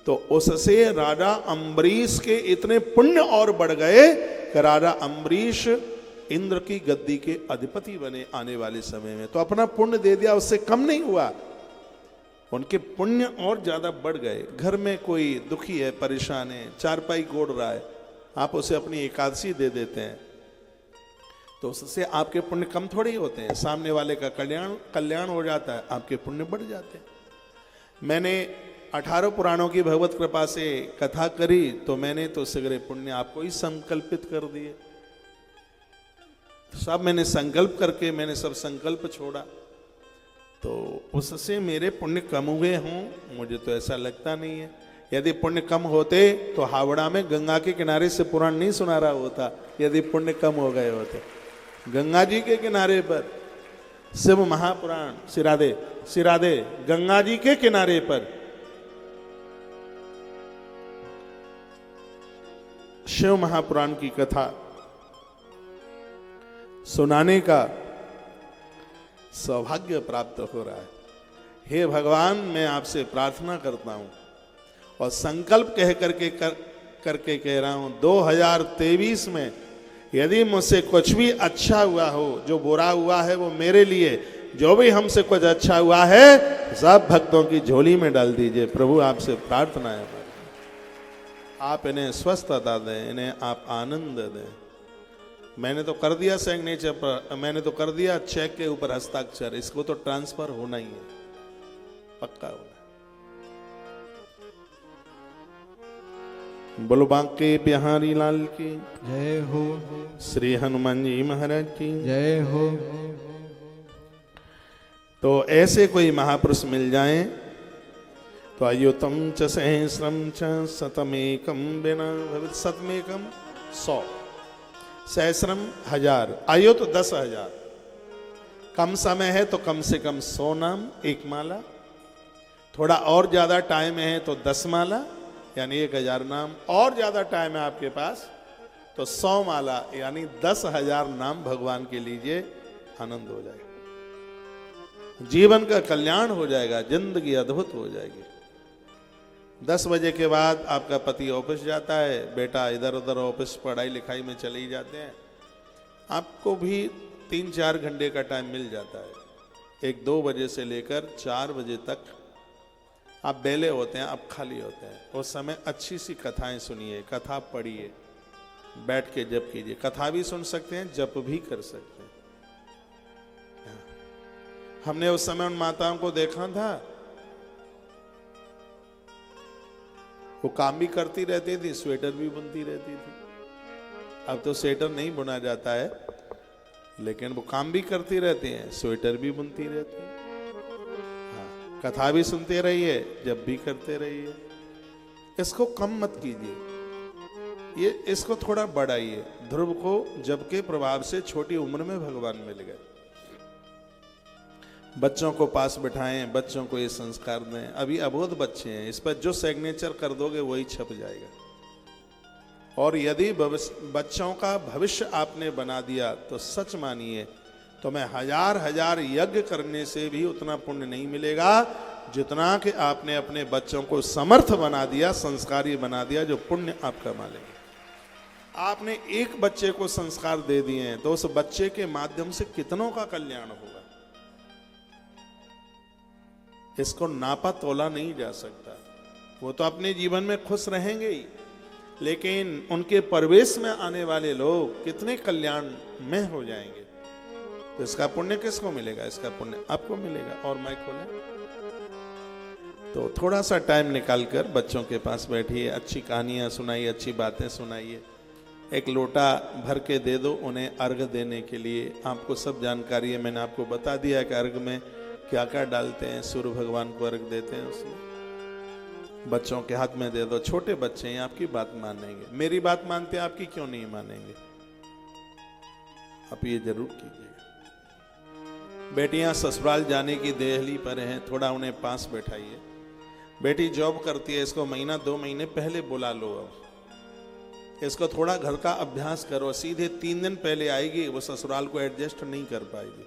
तो उससे राजा अम्बरीश के इतने पुण्य और बढ़ गए कि राजा अम्बरीश इंद्र की गद्दी के अधिपति बने आने वाले समय में। तो अपना पुण्य दे दिया, उससे कम नहीं हुआ, उनके पुण्य और ज्यादा बढ़ गए। घर में कोई दुखी है, परेशान है, चारपाई गोड़ रहा है, आप उसे अपनी एकादशी दे देते हैं तो उससे आपके पुण्य कम थोड़ी होते हैं, सामने वाले का कल्याण हो जाता है, आपके पुण्य बढ़ जाते हैं। मैंने 18 पुराणों की भगवत कृपा से कथा करी तो मैंने तो सगरे पुण्य आपको ही संकल्पित कर दिए। सब मैंने संकल्प करके मैंने सब संकल्प छोड़ा, तो उससे मेरे पुण्य कम हुए हों मुझे तो ऐसा लगता नहीं है। यदि पुण्य कम होते तो हावड़ा में गंगा के किनारे से पुराण नहीं सुना रहा होता। यदि पुण्य कम हो गए होते, गंगा जी के किनारे पर शिव महापुराण, सिरादे गंगा जी के किनारे पर शिव महापुराण की कथा सुनाने का सौभाग्य प्राप्त हो रहा है। हे भगवान, मैं आपसे प्रार्थना करता हूं और संकल्प करके कह रहा हूं 2023 में यदि मुझसे कुछ भी अच्छा हुआ हो, जो बुरा हुआ है वो मेरे लिए, जो भी हमसे कुछ अच्छा हुआ है सब भक्तों की झोली में डाल दीजिए। प्रभु आपसे प्रार्थना है, आप इन्हें स्वस्थता दें, इन्हें आप आनंद दें। मैंने तो कर दिया सिग्नेचर पर, मैंने तो कर दिया चेक के ऊपर हस्ताक्षर, इसको तो ट्रांसफर होना ही है, पक्का होना। बोलो बांके बिहारी लाल की जय हो, श्री हनुमान जी महाराज की जय हो। तो ऐसे कोई महापुरुष मिल जाएं तो अयुतम च सहस्रम च शतमेकम बिना भवित, शतमेकम 100, सहस्रम 1000, आयो तो 10,000, कम समय है तो कम से कम 100 नाम 1 माला, थोड़ा और ज्यादा टाइम है तो 10 माला यानी 1000 नाम, और ज्यादा टाइम है आपके पास तो 100 माला यानी 10,000 नाम भगवान के लीजिए, आनंद हो जाएगा, जीवन का कल्याण हो जाएगा, जिंदगी अद्भुत हो जाएगी। 10 बजे के बाद आपका पति ऑफिस जाता है, बेटा इधर उधर ऑफिस पढ़ाई लिखाई में चले ही जाते हैं, आपको भी 3-4 घंटे का टाइम मिल जाता है। 1-2 बजे से लेकर 4 बजे तक आप बेले होते हैं, आप खाली होते हैं, उस समय अच्छी सी कथाएं सुनिए, कथा पढ़िए, बैठ के जप कीजिए, कथा भी सुन सकते हैं, जप भी कर सकते हैं। हमने उस समय उन माताओं को देखा था, वो काम भी करती रहती थी, स्वेटर भी बुनती रहती थी। अब तो स्वेटर नहीं बुना जाता है, लेकिन वो काम भी करती रहती हैं, स्वेटर भी बुनती रहती है। हाँ, कथा भी सुनते रहिए, जब भी करते रहिए, इसको कम मत कीजिए, ये इसको थोड़ा बढ़ाइए। ध्रुव को जब के प्रभाव से छोटी उम्र में भगवान मिल गए। बच्चों को पास बिठाएं, बच्चों को ये संस्कार दें, अभी अबोध बच्चे हैं, इस पर जो सिग्नेचर कर दोगे वही छप जाएगा। और यदि बच्चों का भविष्य आपने बना दिया तो सच मानिए, तो मैं 1000 यज्ञ करने से भी उतना पुण्य नहीं मिलेगा जितना कि आपने अपने बच्चों को समर्थ बना दिया, संस्कारी बना दिया, जो पुण्य आप कमा लेंगे। आपने एक बच्चे को संस्कार दे दिए हैं तो उस बच्चे के माध्यम से कितनों का कल्याण होगा, इसको नापा तोला नहीं जा सकता। वो तो अपने जीवन में खुश रहेंगे ही, लेकिन उनके परवेश में आने वाले लोग कितने कल्याण में हो जाएंगे, तो इसका पुण्य किसको मिलेगा? इसका पुण्य आपको मिलेगा। और मैं खोले तो थोड़ा सा टाइम निकालकर बच्चों के पास बैठिए, अच्छी कहानियां सुनाइए, अच्छी बातें सुनाइए, एक लोटा भर के दे दो उन्हें अर्घ देने के लिए। आपको सब जानकारी है, मैंने आपको बता दिया कि अर्घ में क्या क्या डालते हैं, सूर्य भगवान को अर्घ देते हैं, उसमें बच्चों के हाथ में दे दो। छोटे बच्चे हैं, आपकी बात मानेंगे, मेरी बात मानते हैं, आपकी क्यों नहीं मानेंगे? आप ये जरूर कीजिएगा। बेटियां ससुराल जाने की देहली पर हैं, थोड़ा उन्हें पास बैठाइए। बेटी जॉब करती है, इसको महीना 2 महीने पहले बुला लो, अब इसको थोड़ा घर का अभ्यास करो। सीधे 3 दिन पहले आएगी, वो ससुराल को एडजस्ट नहीं कर पाएगी,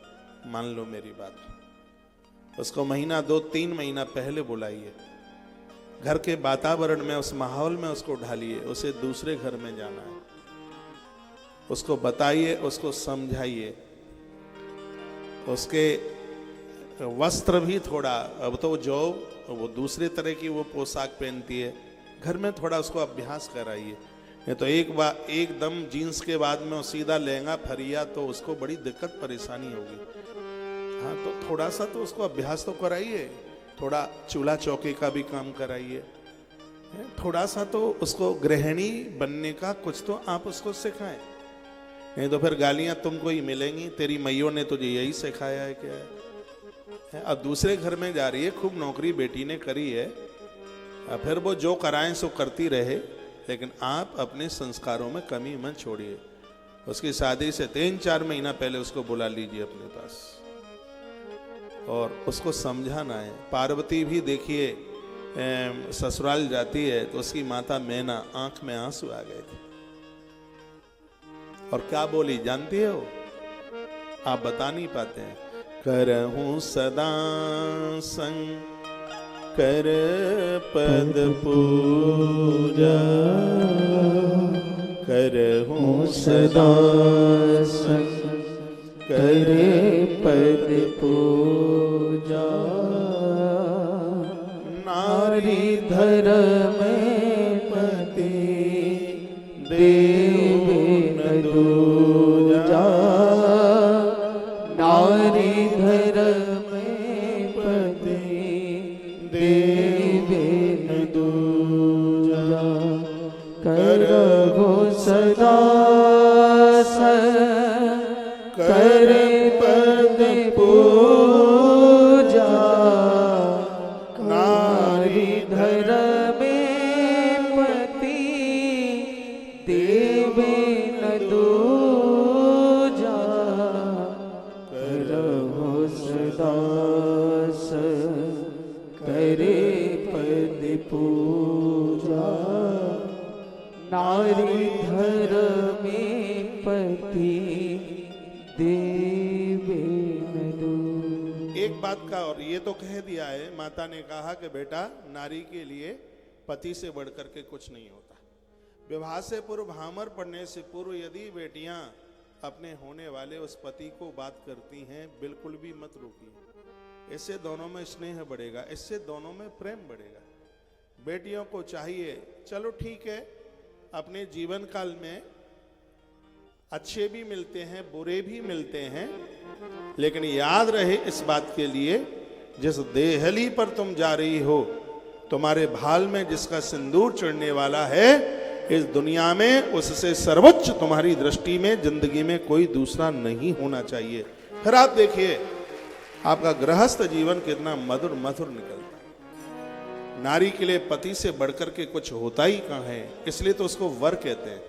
मान लो मेरी बात। उसको महीना 2-3 महीना पहले बुलाइए, घर के वातावरण में, उस माहौल में उसको ढालिए। उसे दूसरे घर में जाना है, उसको बताइए, उसको समझाइए। उसके वस्त्र भी थोड़ा, अब तो जो वो दूसरे तरह की वो पोशाक पहनती है, घर में थोड़ा उसको अभ्यास कराइए। नहीं तो एकदम जीन्स के बाद में सीधा लहंगा फरिया तो उसको बड़ी दिक्कत परेशानी होगी। हाँ, तो थोड़ा सा तो उसको अभ्यास तो कराइए, थोड़ा चूल्हा चौके का भी काम कराइए, थोड़ा सा तो उसको गृहिणी बनने का कुछ तो आप उसको सिखाएं। नहीं तो फिर गालियां तुमको ही मिलेंगी, तेरी मैयों ने तुझे यही सिखाया है क्या है? अब दूसरे घर में जा रही है, खूब नौकरी बेटी ने करी है, अब फिर वो जो कराएं सो करती रहे, लेकिन आप अपने संस्कारों में कमी मत छोड़िए। उसकी शादी से 3-4 महीना पहले उसको बुला लीजिए अपने पास और उसको समझाना है। पार्वती भी देखिए ससुराल जाती है तो उसकी माता मैना आंख में आंसू आ गए थे, और क्या बोली जानती हो? आप बता नहीं पाते हैं। करहूं सदा शंकर पद पूजा, करहूं सदा शंकर पद पूजा, नारी धर्म पति देव न दूजा, नारी धर्म पति देव न दूजा, करहु सदा कर पद पूजा, नारी धर्म पति देव न दूजा। पति देवे न दूर। एक बात का और ये तो कह दिया है, माता ने कहा कि बेटा नारी के लिए पति से बढ़कर के कुछ नहीं होता। विवाह से पूर्व, भामर पढ़ने से पूर्व यदि बेटियां अपने होने वाले उस पति को बात करती हैं, बिल्कुल भी मत रोकिए। इससे दोनों में स्नेह बढ़ेगा, इससे दोनों में प्रेम बढ़ेगा। बेटियों को चाहिए, चलो ठीक है, अपने जीवन काल में अच्छे भी मिलते हैं, बुरे भी मिलते हैं, लेकिन याद रहे इस बात के लिए, जिस देहली पर तुम जा रही हो, तुम्हारे भाल में जिसका सिंदूर चढ़ने वाला है, इस दुनिया में उससे सर्वोच्च तुम्हारी दृष्टि में जिंदगी में कोई दूसरा नहीं होना चाहिए। फिर आप देखिए आपका गृहस्थ जीवन कितना मधुर मधुर निकलता है। नारी के लिए पति से बढ़कर के कुछ होता ही कहाँ है, इसलिए तो उसको वर कहते हैं।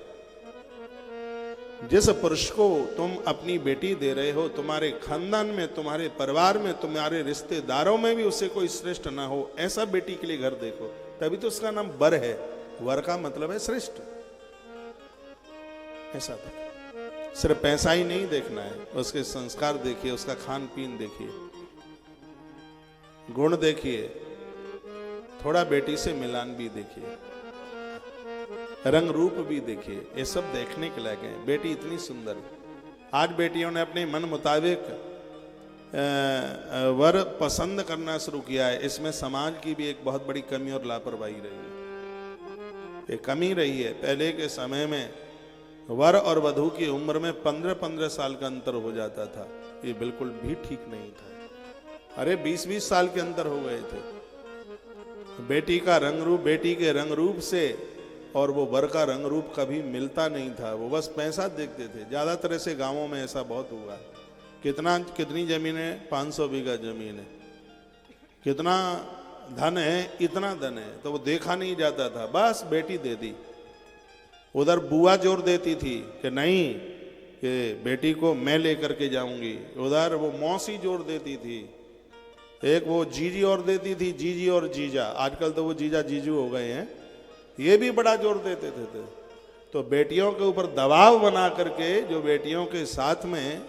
जिस पुरुष को तुम अपनी बेटी दे रहे हो, तुम्हारे खानदान में, तुम्हारे परिवार में, तुम्हारे रिश्तेदारों में भी उससे कोई श्रेष्ठ ना हो, ऐसा बेटी के लिए घर देखो, तभी तो उसका नाम वर है। वर का मतलब है श्रेष्ठ। ऐसा देखो, सिर्फ पैसा ही नहीं देखना है, उसके संस्कार देखिए, उसका खान पीन देखिए, गुण देखिए, थोड़ा बेटी से मिलान भी देखिए, रंग रूप भी देखिए, ये सब देखने के लायक है। बेटी इतनी सुंदर है। आज बेटियों ने अपने मन मुताबिक वर पसंद करना शुरू किया है। इसमें समाज की भी एक बहुत बड़ी कमी और लापरवाही रही है। ये कमी रही है। पहले के समय में वर और वधू की उम्र में 15-15 साल का अंतर हो जाता था। ये बिल्कुल भी ठीक नहीं था। अरे 20-20 साल के अंतर हो गए थे। बेटी का रंग रूप, बेटी के रंग रूप से और वो वर का रंग रूप कभी मिलता नहीं था। वो बस पैसा देखते थे। ज्यादातर ऐसे गांवों में ऐसा बहुत हुआ है। कितनी जमीन है? 500 बीघा जमीन है। कितना धन है? इतना धन है। तो वो देखा नहीं जाता था, बस बेटी दे दी। उधर बुआ जोर देती थी कि नहीं, कि बेटी को मैं लेकर के जाऊंगी। उधर वो मौसी जोर देती थी। एक वो जीजी और देती थी, जीजी और जीजा। आजकल तो वो जीजा जीजू हो गए हैं। ये भी बड़ा जोर देते थे। तो बेटियों के ऊपर दबाव बना करके जो बेटियों के साथ में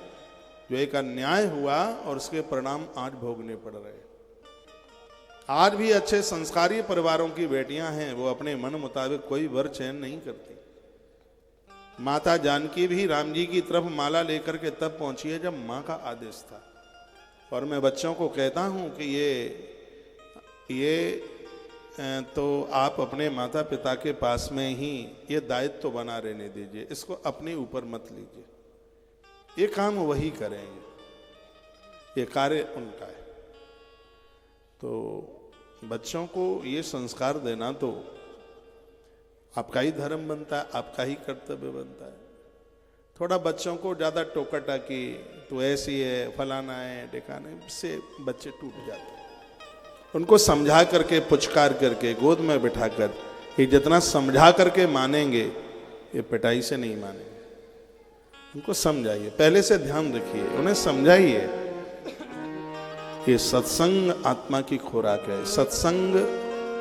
जो एक अन्याय हुआ, और उसके परिणाम आज भोगने पड़ रहे। आज भी अच्छे संस्कारी परिवारों की बेटियां हैं, वो अपने मन मुताबिक कोई वर चयन नहीं करती। माता जानकी भी राम जी की तरफ माला लेकर के तब पहुंची है जब मां का आदेश था। और मैं बच्चों को कहता हूं कि ये तो आप अपने माता पिता के पास में ही ये दायित्व तो बना रहने दीजिए, इसको अपने ऊपर मत लीजिए। ये काम वही करेंगे, ये कार्य उनका है। तो बच्चों को ये संस्कार देना तो आपका ही धर्म बनता है, आपका ही कर्तव्य बनता है। थोड़ा बच्चों को ज़्यादा टोका टाकी, तो ऐसी है, फलाना है, ढिकाना है, इससे बच्चे टूट जाते हैं। उनको समझा करके, पुचकार करके, गोद में बिठाकर, ये जितना समझा करके मानेंगे, ये पिटाई से नहीं मानेंगे। उनको समझाइए, पहले से ध्यान रखिए, उन्हें समझाइए। ये सत्संग आत्मा की खुराक है। सत्संग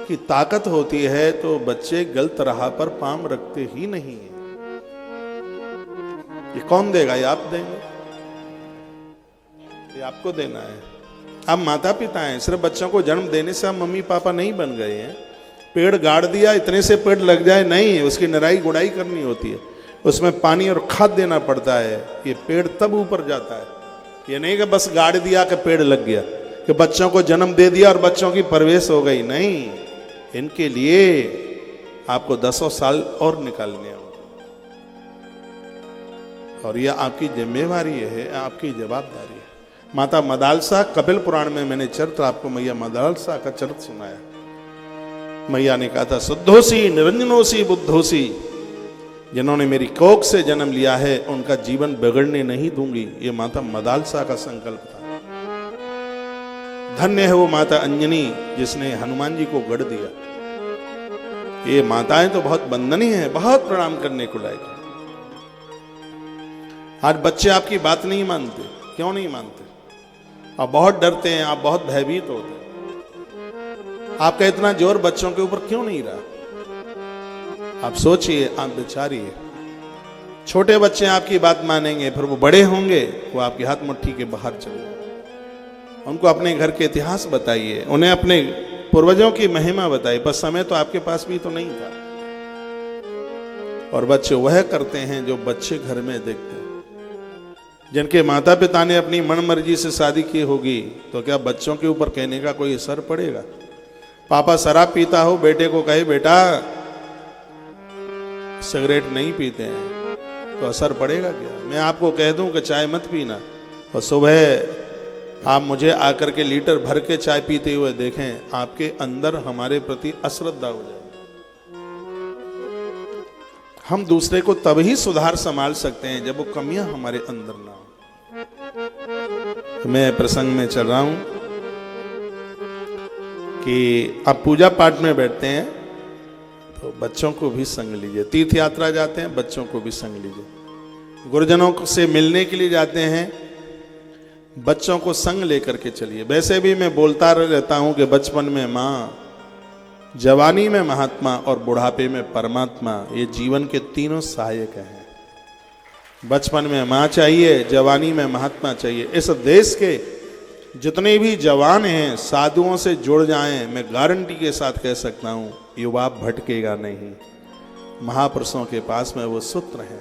की ताकत होती है तो बच्चे गलत राह पर पांव रखते ही नहीं है। ये कौन देगा? ये आप देंगे, ये आपको देना है। आप माता पिता हैं, सिर्फ बच्चों को जन्म देने से आप मम्मी पापा नहीं बन गए हैं। पेड़ गाड़ दिया, इतने से पेड़ लग जाए नहीं, उसकी निराई गुड़ाई करनी होती है, उसमें पानी और खाद देना पड़ता है। ये पेड़ तब ऊपर जाता है। ये नहीं कि बस गाड़ दिया कि पेड़ लग गया, कि बच्चों को जन्म दे दिया और बच्चों की परवरिश हो गई। नहीं, इनके लिए आपको 10 साल और निकालने होंगे, और यह आपकी जिम्मेवारी है, आपकी जवाबदारी है। माता मदालसा, कपिल पुराण में मैंने चरित्र आपको मैया मदालसा का चरित्र सुनाया। मैया ने कहा था, शुद्धोसी निरंजनोसी बुद्धोसी, जिन्होंने मेरी कोख से जन्म लिया है उनका जीवन बिगड़ने नहीं दूंगी। ये माता मदालसा का संकल्प था। धन्य है वो माता अंजनी जिसने हनुमान जी को गढ़ दिया। ये माताएं तो बहुत वंदनीय है, बहुत प्रणाम करने को लायक। आज बच्चे आपकी बात नहीं मानते। क्यों नहीं मानते? आप बहुत डरते हैं, आप बहुत भयभीत होते हैं। आपका इतना जोर बच्चों के ऊपर क्यों नहीं रहा? आप सोचिए, आप विचारिए। छोटे बच्चे आपकी बात मानेंगे, फिर वो बड़े होंगे वो आपकी हाथ मुट्ठी के बाहर चले जाएंगे। उनको अपने घर के इतिहास बताइए, उन्हें अपने पूर्वजों की महिमा बताइए, बस समय तो आपके पास भी तो नहीं था। और बच्चे वह करते हैं जो बच्चे घर में देखते हैं। जिनके माता पिता ने अपनी मनमर्जी से शादी की होगी, तो क्या बच्चों के ऊपर कहने का कोई असर पड़ेगा? पापा शराब पीता हो, बेटे को कहे बेटा सिगरेट नहीं पीते हैं, तो असर पड़ेगा क्या? मैं आपको कह दूं कि चाय मत पीना, और सुबह आप मुझे आकर के लीटर भर के चाय पीते हुए देखें, आपके अंदर हमारे प्रति अश्रद्धा हो जाए। हम दूसरे को तभी सुधार संभाल सकते हैं जब वो कमियां हमारे अंदर ना हो। मैं प्रसंग में चल रहा हूं कि आप पूजा पाठ में बैठते हैं तो बच्चों को भी संग लीजिए। तीर्थ यात्रा जाते हैं, बच्चों को भी संग लीजिए। गुरुजनों से मिलने के लिए जाते हैं, बच्चों को संग लेकर के चलिए। वैसे भी मैं बोलता रहता हूं कि बचपन में माँ, जवानी में महात्मा और बुढ़ापे में परमात्मा, ये जीवन के तीनों सहायक हैं। बचपन में माँ चाहिए, जवानी में महात्मा चाहिए। इस देश के जितने भी जवान हैं साधुओं से जुड़ जाएं, मैं गारंटी के साथ कह सकता हूं युवा भटकेगा नहीं। महापुरुषों के पास में वो सूत्र है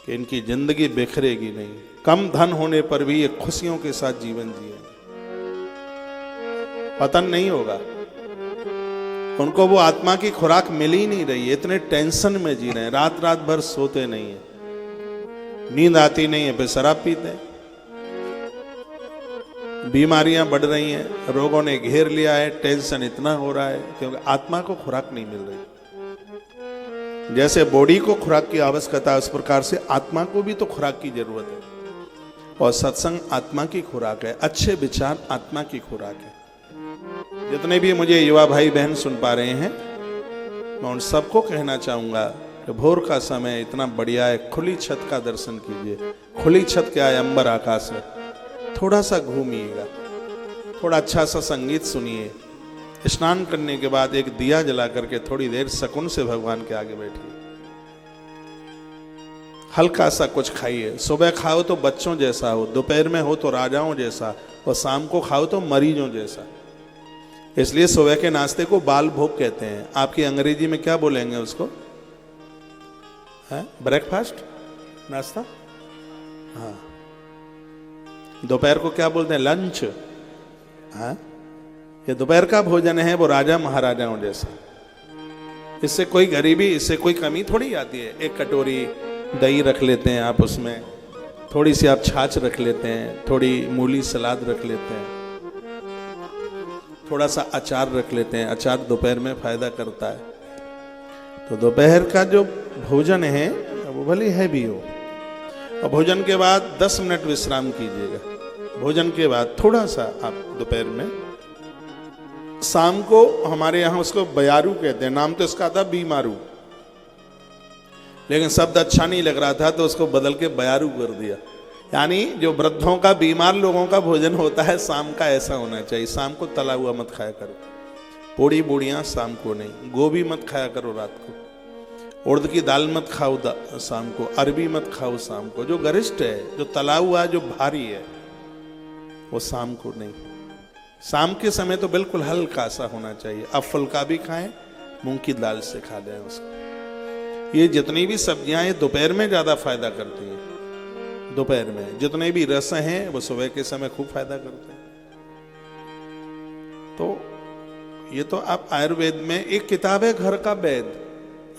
कि इनकी जिंदगी बिखरेगी नहीं। कम धन होने पर भी ये खुशियों के साथ जीवन जिए, पतन नहीं होगा। उनको वो आत्मा की खुराक मिल ही नहीं रही है, इतने टेंशन में जी रहे हैं, रात रात भर सोते नहीं है, नींद आती नहीं है, फिर शराब पीते हैं। बीमारियां बढ़ रही हैं, रोगों ने घेर लिया है, टेंशन इतना हो रहा है क्योंकि आत्मा को खुराक नहीं मिल रही। जैसे बॉडी को खुराक की आवश्यकता है, उस प्रकार से आत्मा को भी तो खुराक की जरूरत है। और सत्संग आत्मा की खुराक है, अच्छे विचार आत्मा की खुराक है। जितने भी मुझे युवा भाई बहन सुन पा रहे हैं, मैं उन सबको कहना चाहूंगा कि भोर का समय इतना बढ़िया है, खुली छत का दर्शन कीजिए। खुली छत क्या है? अंबर आकाश है। थोड़ा सा घूमिएगा, थोड़ा अच्छा सा संगीत सुनिए। स्नान करने के बाद एक दिया जला करके थोड़ी देर सुकून से भगवान के आगे बैठिए। हल्का सा कुछ खाइए। सुबह खाओ तो बच्चों जैसा हो, दोपहर में हो तो राजाओं जैसा, और शाम को खाओ तो मरीजों जैसा। इसलिए सुबह के नाश्ते को बाल भोग कहते हैं। आपकी अंग्रेजी में क्या बोलेंगे उसको? है ब्रेकफास्ट, नाश्ता। हाँ, दोपहर को क्या बोलते हैं? लंच। हाँ, ये दोपहर का भोजन है वो राजा महाराजाओं जैसा। इससे कोई गरीबी, इससे कोई कमी थोड़ी आती है। एक कटोरी दही रख लेते हैं आप, उसमें थोड़ी सी आप छाछ रख लेते हैं, थोड़ी मूली सलाद रख लेते हैं, थोड़ा सा अचार रख लेते हैं। अचार दोपहर में फायदा करता है। तो दोपहर का जो भोजन है वो भले हैवी हो, और भोजन के बाद 10 मिनट विश्राम कीजिएगा। भोजन के बाद थोड़ा सा आप दोपहर में, शाम को हमारे यहाँ उसको बयारू कहते हैं, नाम तो इसका था बीमारू, लेकिन शब्द अच्छा नहीं लग रहा था तो उसको बदल के बयारू कर दिया। यानी जो वृद्धों का, बीमार लोगों का भोजन होता है शाम का, ऐसा होना चाहिए। शाम को तला हुआ मत खाया करो, पूड़ी बूड़ियाँ शाम को नहीं, गोभी मत खाया करो रात को, उड़द की दाल मत खाओ शाम को, अरबी मत खाओ शाम को। जो गरिष्ठ है, जो तला हुआ, जो भारी है, वो शाम को नहीं। शाम के समय तो बिल्कुल हल्का सा होना चाहिए। अब फुल्का भी खाएं, मूंग की दाल से खा लें उसको। ये जितनी भी सब्जियां हैं दोपहर में ज्यादा फायदा करती हैं। दोपहर में जितने भी रस हैं वो सुबह के समय खूब फायदा करते हैं। तो ये तो आप आयुर्वेद में एक किताब है घर का वैद,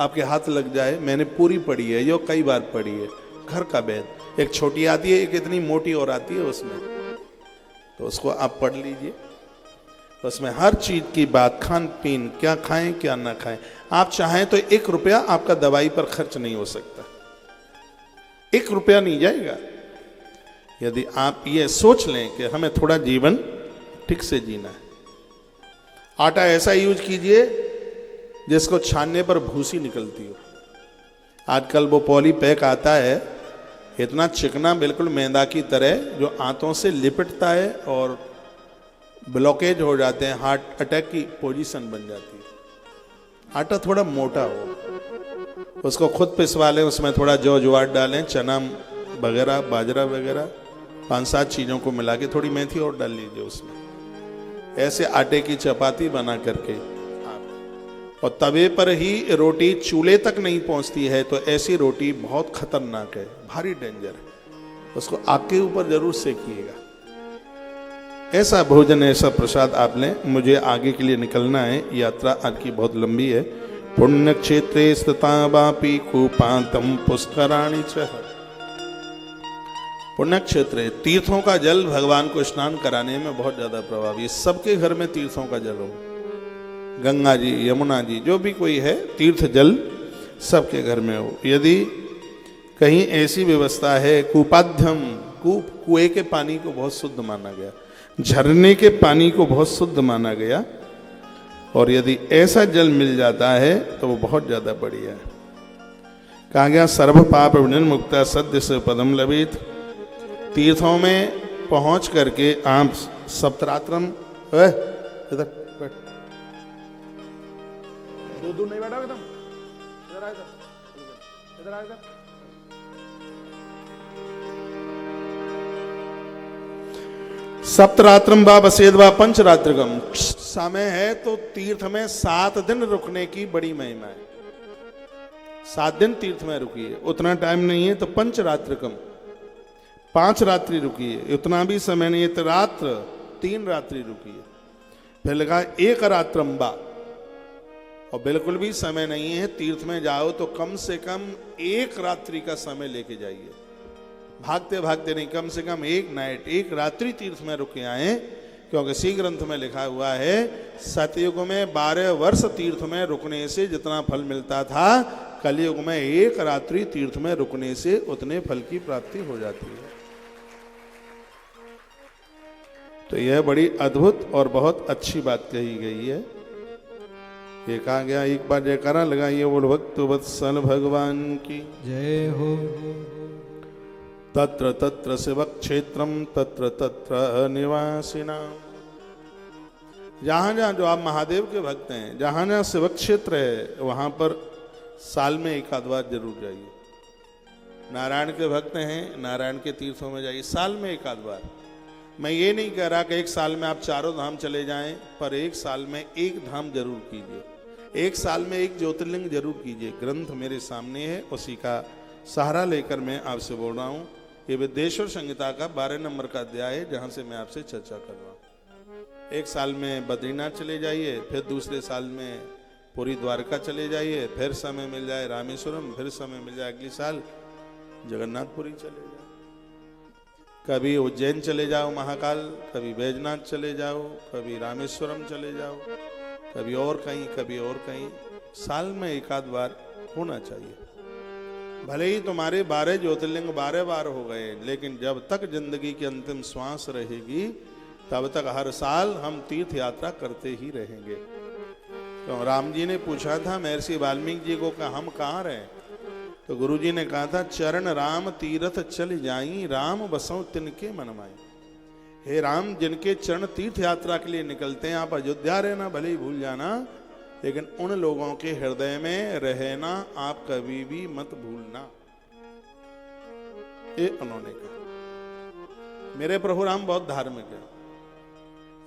आपके हाथ लग जाए, मैंने पूरी पढ़ी है, यो कई बार पढ़ी है। घर का वैद एक छोटी आती है, एक इतनी मोटी और आती है उसमें, तो उसको आप पढ़ लीजिए। उसमें हर चीज की बात, खान पीन, क्या खाएं क्या ना खाएं। आप चाहें तो 1 रुपया आपका दवाई पर खर्च नहीं हो सकता, 1 रुपया नहीं जाएगा। यदि आप ये सोच लें कि हमें थोड़ा जीवन ठीक से जीना है। आटा ऐसा यूज कीजिए जिसको छानने पर भूसी निकलती हो। आजकल वो पॉली पैक आता है, इतना चिकना, बिल्कुल मैदा की तरह, जो आंतों से लिपटता है और ब्लॉकेज हो जाते हैं, हार्ट अटैक की पोजीशन बन जाती है। आटा थोड़ा मोटा हो, उसको खुद पिसवा लें, उसमें थोड़ा जौ ज्वार डालें, चना वगैरह, बाजरा वगैरह, 5-7 चीज़ों को मिला के थोड़ी मेथी और डाल लीजिए उसमें। ऐसे आटे की चपाती बना करके आप, और तवे पर ही रोटी चूल्हे तक नहीं पहुंचती है तो ऐसी रोटी बहुत खतरनाक है, भारी डेंजर है, उसको आग के ऊपर जरूर सेकिएगा। ऐसा भोजन, ऐसा प्रसाद आप लें। मुझे आगे के लिए निकलना है, यात्रा आज की बहुत लंबी है। पुण्य क्षेत्रे स्थिता वापी कूपांतम पुष्कराणि च। पुण्य क्षेत्र, तीर्थों का जल भगवान को स्नान कराने में बहुत ज्यादा प्रभावी है। सबके घर में तीर्थों का जल हो, गंगा जी, यमुना जी, जो भी कोई है, तीर्थ जल सबके घर में हो। यदि कहीं ऐसी व्यवस्था है, कूपाध्यम, कुएं के पानी को बहुत शुद्ध माना गया, झरने के पानी को बहुत शुद्ध माना गया, और यदि ऐसा जल मिल जाता है तो वो बहुत ज्यादा बढ़िया है। कहा गया सर्व पाप विनिर्मुक्ता सद्य से पदम लभित। तीर्थों में पहुंच करके आप सप्तरात्रम, इधर बैठ, दूर नहीं बैठा एकदम, इधर आ, इधर आ, इधर। सप्तरात्रम व बसेद व पंचरात्रिकम, समय है तो तीर्थ में 7 दिन रुकने की बड़ी महिमा है। 7 दिन तीर्थ में रुकिए, उतना टाइम नहीं है तो पंचरात्रिकम, 5 रात्रि रुकिए, उतना भी समय नहीं है तो रात्र 3 रात्रि रुकिए। फिर लगा 1 रात्रम वा, और बिल्कुल भी समय नहीं है, तीर्थ में जाओ तो कम से कम 1 रात्रि का समय लेके जाइए, भागते भागते नहीं, कम से कम 1 नाइट, 1 रात्रि तीर्थ में रुके आए। क्योंकि इसी ग्रंथ में लिखा हुआ है, सतयुग में 12 वर्ष तीर्थ में रुकने से जितना फल मिलता था, कलयुग में 1 रात्रि तीर्थ में रुकने से उतने फल की प्राप्ति हो जाती है। तो यह बड़ी अद्भुत और बहुत अच्छी बात कही गई है। ये कहा गया, एक बार जयकारा लगाइए, बोल भक्त वत्सल भगवान की जय हो। तत्र तत्र शिव क्षेत्रम तत्र तत्र निवासिना। जहां जहां, जो आप महादेव के भक्त हैं, जहां जहां शिव क्षेत्र है वहां पर साल में 1 आध बार जरूर जाइए। नारायण के भक्त हैं, नारायण के तीर्थों में जाइए, साल में 1 आध बार। मैं ये नहीं कह रहा कि 1 साल में आप 4 धाम चले जाएं, पर 1 साल में 1 धाम जरूर कीजिए, 1 साल में 1 ज्योतिर्लिंग जरूर कीजिए। ग्रंथ मेरे सामने है, उसी का सहारा लेकर मैं आपसे बोल रहा हूँ। ये विद्येश्वर संहिता का 12 नंबर का अध्याय है, जहां से मैं आपसे चर्चा कर रहा हूँ। 1 साल में बद्रीनाथ चले जाइए, फिर दूसरे साल में पूरी द्वारका चले जाइए, फिर समय मिल जाए रामेश्वरम, फिर समय मिल जाए अगले साल जगन्नाथपुरी चले जाओ, कभी उज्जैन चले जाओ महाकाल, कभी बैजनाथ चले जाओ, कभी रामेश्वरम चले जाओ, कभी और कहीं, कभी और कहीं। साल में 1 आध बार होना चाहिए। भले ही तुम्हारे 12 ज्योतिर्लिंग 12 बार हो गए, लेकिन जब तक जिंदगी की अंतिम श्वास रहेगी तब तक हर साल हम तीर्थ यात्रा करते ही रहेंगे। तो राम जी ने पूछा था महर्षि वाल्मीकि जी को, हम कहाँ रहे? तो गुरु जी ने कहा था, चरण राम तीर्थ चल जाई, राम बसों तिनके मन माई। हे राम, जिनके चरण तीर्थ यात्रा के लिए निकलते हैं, आप अयोध्या रहना भले ही भूल जाना, लेकिन उन लोगों के हृदय में रहना आप कभी भी मत भूलना। ये उन्होंने कहा। मेरे प्रभु राम बहुत धार्मिक है।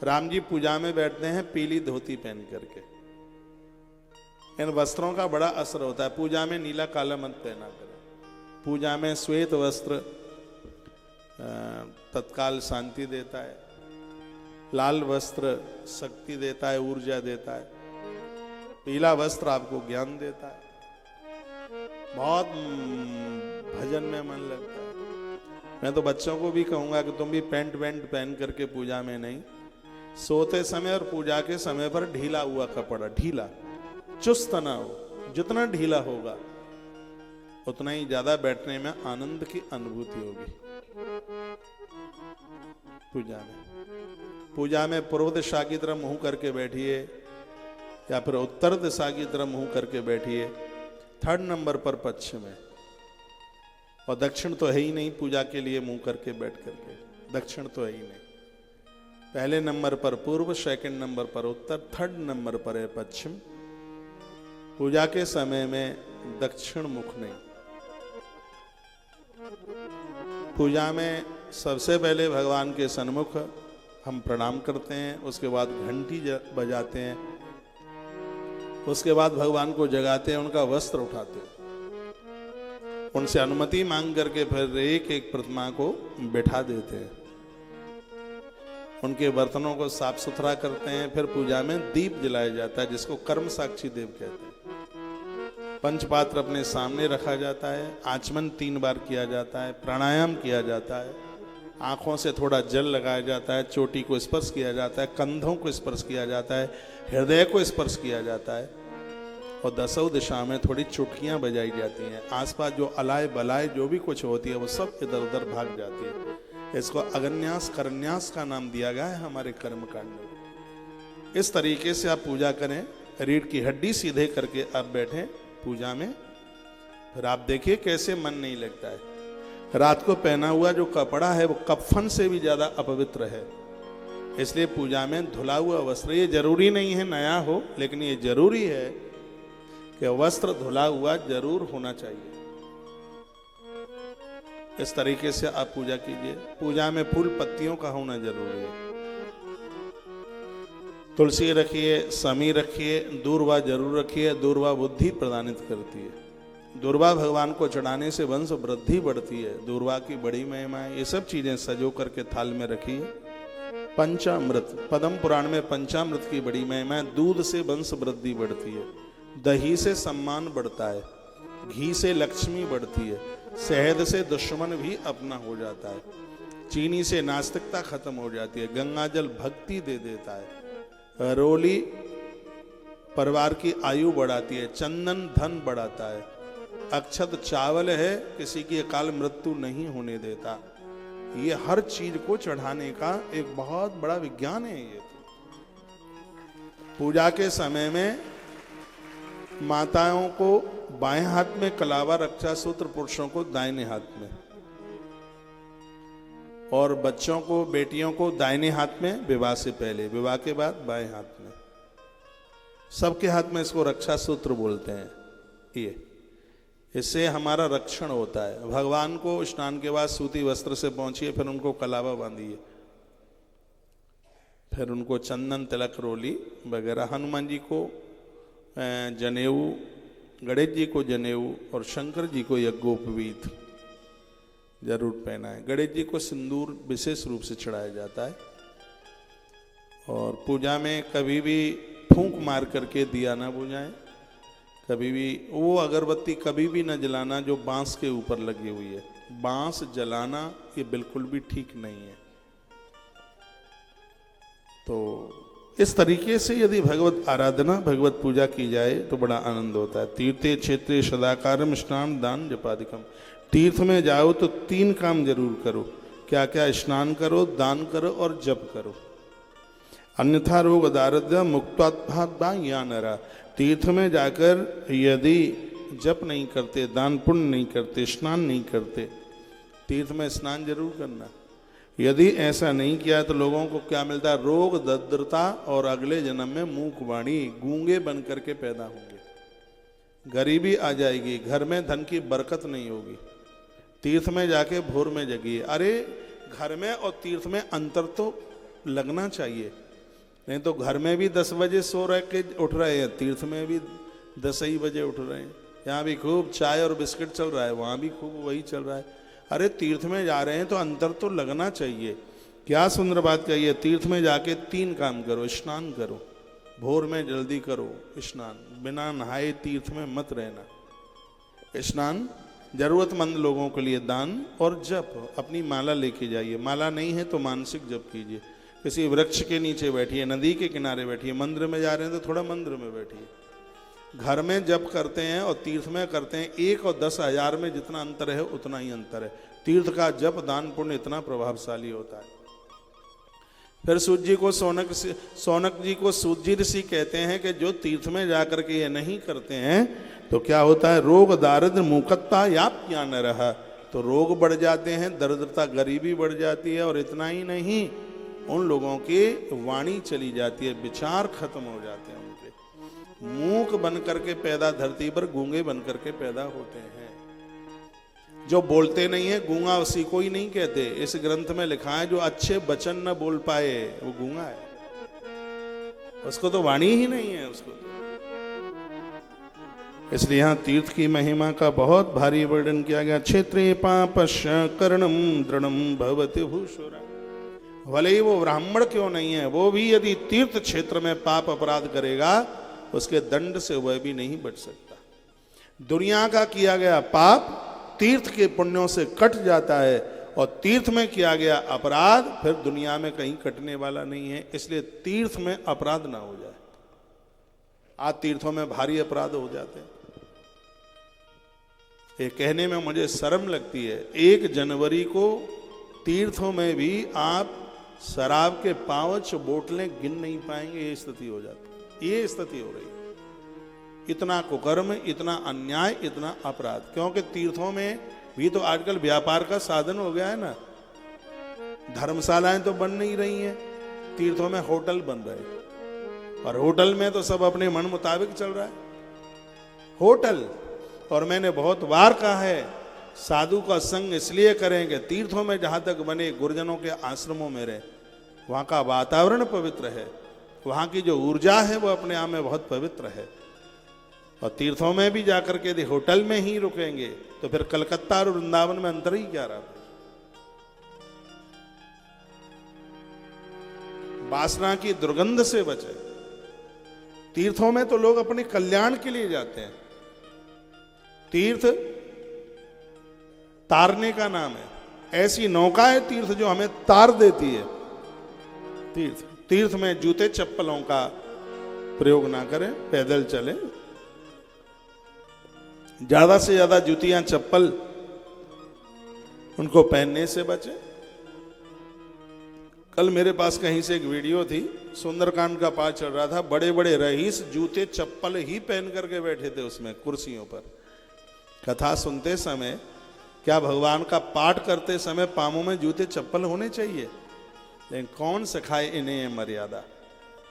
राम जी पूजा में बैठते हैं पीली धोती पहन करके। इन वस्त्रों का बड़ा असर होता है। पूजा में नीला काला मत पहना करें। पूजा में श्वेत वस्त्र तत्काल शांति देता है, लाल वस्त्र शक्ति देता है, ऊर्जा देता है, पीला वस्त्र आपको ज्ञान देता है, बहुत भजन में मन लगता है। मैं तो बच्चों को भी कहूंगा कि तुम भी पैंट वैंट पहन करके पूजा में नहीं, सोते समय और पूजा के समय पर ढीला हुआ कपड़ा, ढीला, चुस्त ना हो। जितना ढीला होगा उतना ही ज्यादा बैठने में आनंद की अनुभूति होगी। पूजा में पूर्व दिशा की तरफ मुंह करके बैठिए या फिर उत्तर दिशा की तरफ मुंह करके बैठिए। 3rd नंबर पर पश्चिम है, और दक्षिण तो है ही नहीं पूजा के लिए मुंह करके बैठ करके, दक्षिण तो है ही नहीं। पहले नंबर पर पूर्व, 2nd नंबर पर उत्तर, 3rd नंबर पर है पश्चिम। पूजा के समय में दक्षिण मुख नहीं। पूजा में सबसे पहले भगवान के सन्मुख हम प्रणाम करते हैं, उसके बाद घंटी बजाते हैं, उसके बाद भगवान को जगाते हैं, उनका वस्त्र उठाते हैं, उनसे अनुमति मांग करके फिर एक एक प्रतिमा को बैठा देते हैं, उनके बर्तनों को साफ सुथरा करते हैं। फिर पूजा में दीप जलाया जाता है, जिसको कर्म साक्षी देव कहते हैं। पंचपात्र अपने सामने रखा जाता है, आचमन 3 बार किया जाता है, प्राणायाम किया जाता है, आंखों से थोड़ा जल लगाया जाता है, चोटी को स्पर्श किया जाता है, कंधों को स्पर्श किया जाता है, हृदय को स्पर्श किया जाता है, और 10 दिशा में थोड़ी चुटकियां बजाई जाती हैं। आसपास जो अलाय बलाय जो भी कुछ होती है वो सब इधर उधर भाग जाती है। इसको अगन्यास करन्यास का नाम दिया गया है हमारे कर्म कांड में। इस तरीके से आप पूजा करें, रीढ़ की हड्डी सीधे करके आप बैठें पूजा में, फिर आप देखिए कैसे मन नहीं लगता है। रात को पहना हुआ जो कपड़ा है वो कफन से भी ज्यादा अपवित्र है, इसलिए पूजा में धुला हुआ वस्त्र, ये जरूरी नहीं है नया हो, लेकिन ये जरूरी है कि वस्त्र धुला हुआ जरूर होना चाहिए। इस तरीके से आप पूजा कीजिए। पूजा में फूल पत्तियों का होना जरूरी है। तुलसी रखिए, समी रखिए, दूर्वा जरूर रखिए। दूर्वा बुद्धि प्रदानित करती है। दूर्वा भगवान को चढ़ाने से वंश वृद्धि बढ़ती है। दूर्वा की बड़ी महिमा है। ये सब चीजें सजो करके थाल में रखिए। पंचामृत, पद्म पुराण में पंचामृत की बड़ी महिमा है। दूध से वंश वृद्धि बढ़ती है, दही से सम्मान बढ़ता है, घी से लक्ष्मी बढ़ती है, शहद से दुश्मन भी अपना हो जाता है, चीनी से नास्तिकता खत्म हो जाती है, गंगा जल भक्ति दे देता है, रोली परिवार की आयु बढ़ाती है, चंदन धन बढ़ाता है, अक्षत चावल है किसी की अकाल मृत्यु नहीं होने देता। ये हर चीज को चढ़ाने का एक बहुत बड़ा विज्ञान है। ये पूजा के समय में माताओं को बाएं हाथ में कलावा रक्षा सूत्र, पुरुषों को दाहिने हाथ में, और बच्चों को, बेटियों को दाहिने हाथ में विवाह से पहले, विवाह के बाद बाएं हाथ में। सबके हाथ में इसको रक्षा सूत्र बोलते हैं। ये इससे हमारा रक्षण होता है। भगवान को स्नान के बाद सूती वस्त्र से पहुंचिए, फिर उनको कलावा बांधिए, फिर उनको चंदन तिलक रोली वगैरह, हनुमान जी को जनेऊ, गणेश जी को जनेऊ और शंकर जी को यज्ञोपवीत जरूर पहनाए। गणेश जी को सिंदूर विशेष रूप से चढ़ाया जाता है। और पूजा में कभी भी फूंक मार करके दिया ना बुझाएं, कभी भी वो अगरबत्ती कभी भी न जलाना जो बांस के ऊपर लगी हुई है। बांस जलाना ये बिल्कुल भी ठीक नहीं है। तो इस तरीके से यदि भगवत आराधना, भगवत पूजा की जाए तो बड़ा आनंद होता है। तीर्थे क्षेत्रे सदाकारम स्नान दान जपादिकम। तीर्थ में जाओ तो 3 काम जरूर करो। क्या क्या? स्नान करो, दान करो और जप करो। अन्यथा रोग दारिद्र्य मुक्तात्मा या नरा। तीर्थ में जाकर यदि जप नहीं करते, दान पुण्य नहीं करते, स्नान नहीं करते, तीर्थ में स्नान जरूर करना। यदि ऐसा नहीं किया तो लोगों को क्या मिलता है? रोग, दरिद्रता और अगले जन्म में मूक वाणी, गूंगे बन करके पैदा होंगे, गरीबी आ जाएगी, घर में धन की बरकत नहीं होगी। तीर्थ में जाके भोर में जगिए। अरे घर में और तीर्थ में अंतर तो लगना चाहिए, नहीं तो घर में भी 10 बजे सो रह के उठ रहे हैं, तीर्थ में भी 10 ही बजे उठ रहे हैं। यहाँ भी खूब चाय और बिस्किट चल रहा है, वहाँ भी खूब वही चल रहा है। अरे तीर्थ में जा रहे हैं तो अंतर तो लगना चाहिए। क्या सुंदर बात कही है। तीर्थ में जाके 3 काम करो। स्नान करो, भोर में जल्दी करो स्नान, बिना नहाए तीर्थ में मत रहना। स्नान जरूरतमंद लोगों के लिए, दान और जप। अपनी माला लेके जाइए, माला नहीं है तो मानसिक जप कीजिए। किसी वृक्ष के नीचे बैठिए, नदी के किनारे बैठिए। मंदिर में जा रहे हैं तो थोड़ा मंदिर में बैठिए। घर में जप करते हैं और तीर्थ में करते हैं, 1 और 10,000 में जितना अंतर है उतना ही अंतर है। तीर्थ का जप, दान, पुण्य इतना प्रभावशाली होता है। फिर सूत जी को सौनक जी को सूत जी ऋषि कहते हैं कि जो तीर्थ में जाकर के ये नहीं करते हैं तो क्या होता है? रोग दारिद्र मुकत्ता याप या न रहा, तो रोग बढ़ जाते हैं, दरिद्रता गरीबी बढ़ जाती है, और इतना ही नहीं उन लोगों की वाणी चली जाती है, विचार खत्म हो जाते हैं उनके। मूक बन करके पैदा धरती पर, गूंगे बन करके पैदा होते हैं। जो बोलते नहीं है गूंगा उसी को ही नहीं कहते। इस ग्रंथ में लिखा है जो अच्छे वचन न बोल पाए वो गूंगा है, उसको तो वाणी ही नहीं है उसको तो। इसलिए यहां तीर्थ की महिमा का बहुत भारी वर्णन किया गया। क्षेत्रे पापश्च कर्णम दृढ़म भवति भूषुरा। भले ही वो ब्राह्मण क्यों नहीं है, वो भी यदि तीर्थ क्षेत्र में पाप अपराध करेगा उसके दंड से वह भी नहीं बच सकता। दुनिया का किया गया पाप तीर्थ के पुण्यों से कट जाता है, और तीर्थ में किया गया अपराध फिर दुनिया में कहीं कटने वाला नहीं है। इसलिए तीर्थ में अपराध ना हो जाए। आज तीर्थों में भारी अपराध हो जाते हैं। ये कहने में मुझे शर्म लगती है, 1 जनवरी को तीर्थों में भी आप शराब के 5 बोतलें गिन नहीं पाएंगे। ये स्थिति हो जाती, ये स्थिति हो रही है। इतना कुकर्म, इतना अन्याय, इतना अपराध। क्योंकि तीर्थों में भी तो आजकल व्यापार का साधन हो गया है ना। धर्मशालाएं तो बन नहीं रही हैं, तीर्थों में होटल बन रहे हैं, और होटल में तो सब अपने मन मुताबिक चल रहा है होटल। और मैंने बहुत बार कहा है, साधु का संग इसलिए करें कि तीर्थों में जहां तक बने गुरुजनों के आश्रमों में रहे, वहां का वातावरण पवित्र है, वहां की जो ऊर्जा है वो अपने आप में बहुत पवित्र है। और तीर्थों में भी जाकर के यदि होटल में ही रुकेंगे तो फिर कलकत्ता और वृंदावन में अंतर ही क्या रहा। वासना की दुर्गंध से बचे। तीर्थों में तो लोग अपने कल्याण के लिए जाते हैं। तीर्थ तारने का नाम है। ऐसी नौका है तीर्थ जो हमें तार देती है। तीर्थ में जूते चप्पलों का प्रयोग ना करें, पैदल चलें। ज्यादा से ज्यादा जूतियां चप्पल उनको पहनने से बचें। कल मेरे पास कहीं से एक वीडियो थी, सुंदरकांड का पाठ चल रहा था। बड़े बड़े रईस जूते चप्पल ही पहन करके बैठे थे उसमें कुर्सियों पर। कथा सुनते समय, क्या भगवान का पाठ करते समय पांवों में जूते चप्पल होने चाहिए? लेकिन कौन सिखाए इन्हें ये मर्यादा।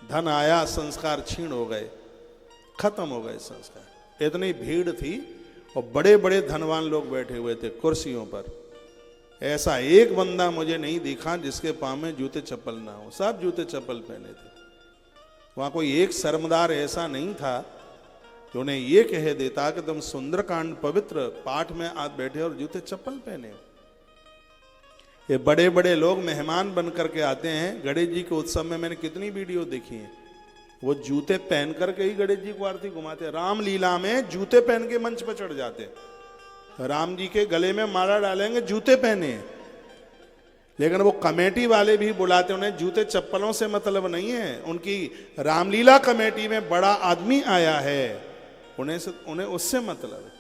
धन आया, संस्कार छीण हो गए, खत्म हो गए संस्कार। इतनी भीड़ थी और बड़े बड़े धनवान लोग बैठे हुए थे कुर्सियों पर। ऐसा एक बंदा मुझे नहीं दिखा जिसके पांव में जूते चप्पल ना हो। सब जूते चप्पल पहने थे। वहां कोई एक शर्मदार ऐसा नहीं था जो उन्हें ये कह देता कि तुम सुंदरकांड पवित्र पाठ में आप बैठे और जूते चप्पल पहने हो। ये बड़े बड़े लोग मेहमान बन करके आते हैं। गणेश जी के उत्सव में मैंने कितनी वीडियो देखी है, वो जूते पहन करके ही गणेश जी को आरती घुमाते। रामलीला में जूते पहन के मंच पर चढ़ जाते। राम जी के गले में माला डालेंगे, जूते पहने। लेकिन वो कमेटी वाले भी बुलाते, उन्हें जूते चप्पलों से मतलब नहीं है। उनकी रामलीला कमेटी में बड़ा आदमी आया है, उन्हें उससे मतलब है।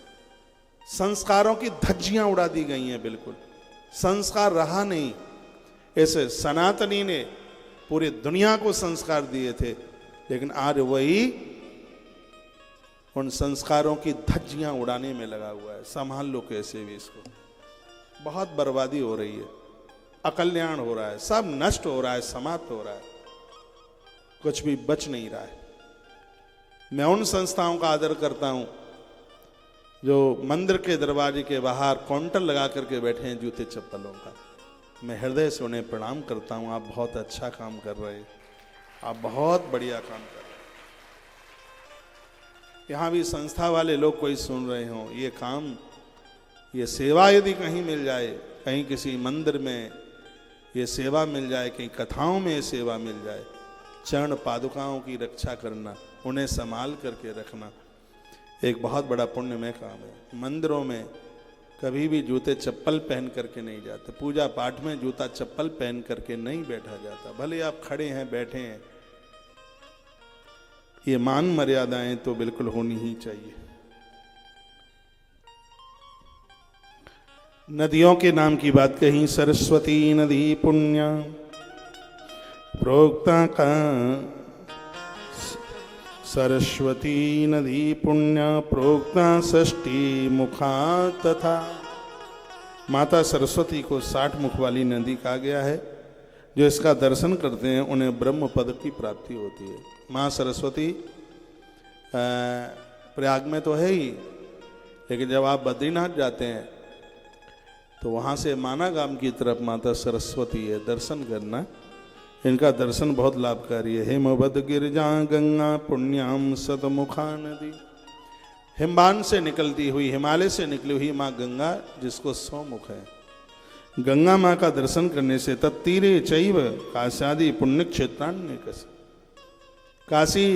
संस्कारों की धज्जियां उड़ा दी गई हैं, बिल्कुल संस्कार रहा नहीं। ऐसे सनातनी ने पूरी दुनिया को संस्कार दिए थे, लेकिन आज वही उन संस्कारों की धज्जियां उड़ाने में लगा हुआ है। संभाल लो कैसे भी इसको। बहुत बर्बादी हो रही है, अकल्याण हो रहा है, सब नष्ट हो रहा है, समाप्त हो रहा है, कुछ भी बच नहीं रहा है। मैं उन संस्थाओं का आदर करता हूं जो मंदिर के दरवाजे के बाहर काउंटर लगा करके बैठे हैं जूते चप्पलों का। मैं हृदय से उन्हें प्रणाम करता हूं। आप बहुत अच्छा काम कर रहे हैं, आप बहुत बढ़िया काम कर रहे हैं। यहाँ भी संस्था वाले लोग कोई सुन रहे हो, ये काम, ये सेवा यदि कहीं मिल जाए, कहीं किसी मंदिर में ये सेवा मिल जाए, कहीं कथाओं में ये सेवा मिल जाए, चरण पादुकाओं की रक्षा करना, उन्हें संभाल करके रखना, एक बहुत बड़ा पुण्यमय काम है। मंदिरों में कभी भी जूते चप्पल पहन करके नहीं जाते। पूजा पाठ में जूता चप्पल पहन करके नहीं बैठा जाता। भले आप खड़े हैं, बैठे हैं, ये मान मर्यादाएं तो बिल्कुल होनी ही चाहिए। नदियों के नाम की बात कही। सरस्वती नदी पुण्य प्रोक्ता का, सरस्वती नदी पुण्य प्रोक्ता षष्ठी मुखा तथा। माता सरस्वती को 60 मुख वाली नदी कहा गया है। जो इसका दर्शन करते हैं उन्हें ब्रह्म पद की प्राप्ति होती है। माँ सरस्वती प्रयाग में तो है ही, लेकिन जब आप बद्रीनाथ जाते हैं तो वहाँ से मानागाम की तरफ माता सरस्वती है, दर्शन करना। इनका दर्शन बहुत लाभकारी है। हिमवद गिरिजा गंगा पुण्याम सतमुखा नदी। हिमबान से निकलती हुई, हिमालय से निकली हुई माँ गंगा, जिसको 100 मुख है। गंगा माँ का दर्शन करने से तत्तीरे चैव काश्यादि पुण्य क्षेत्रान्यकस, काशी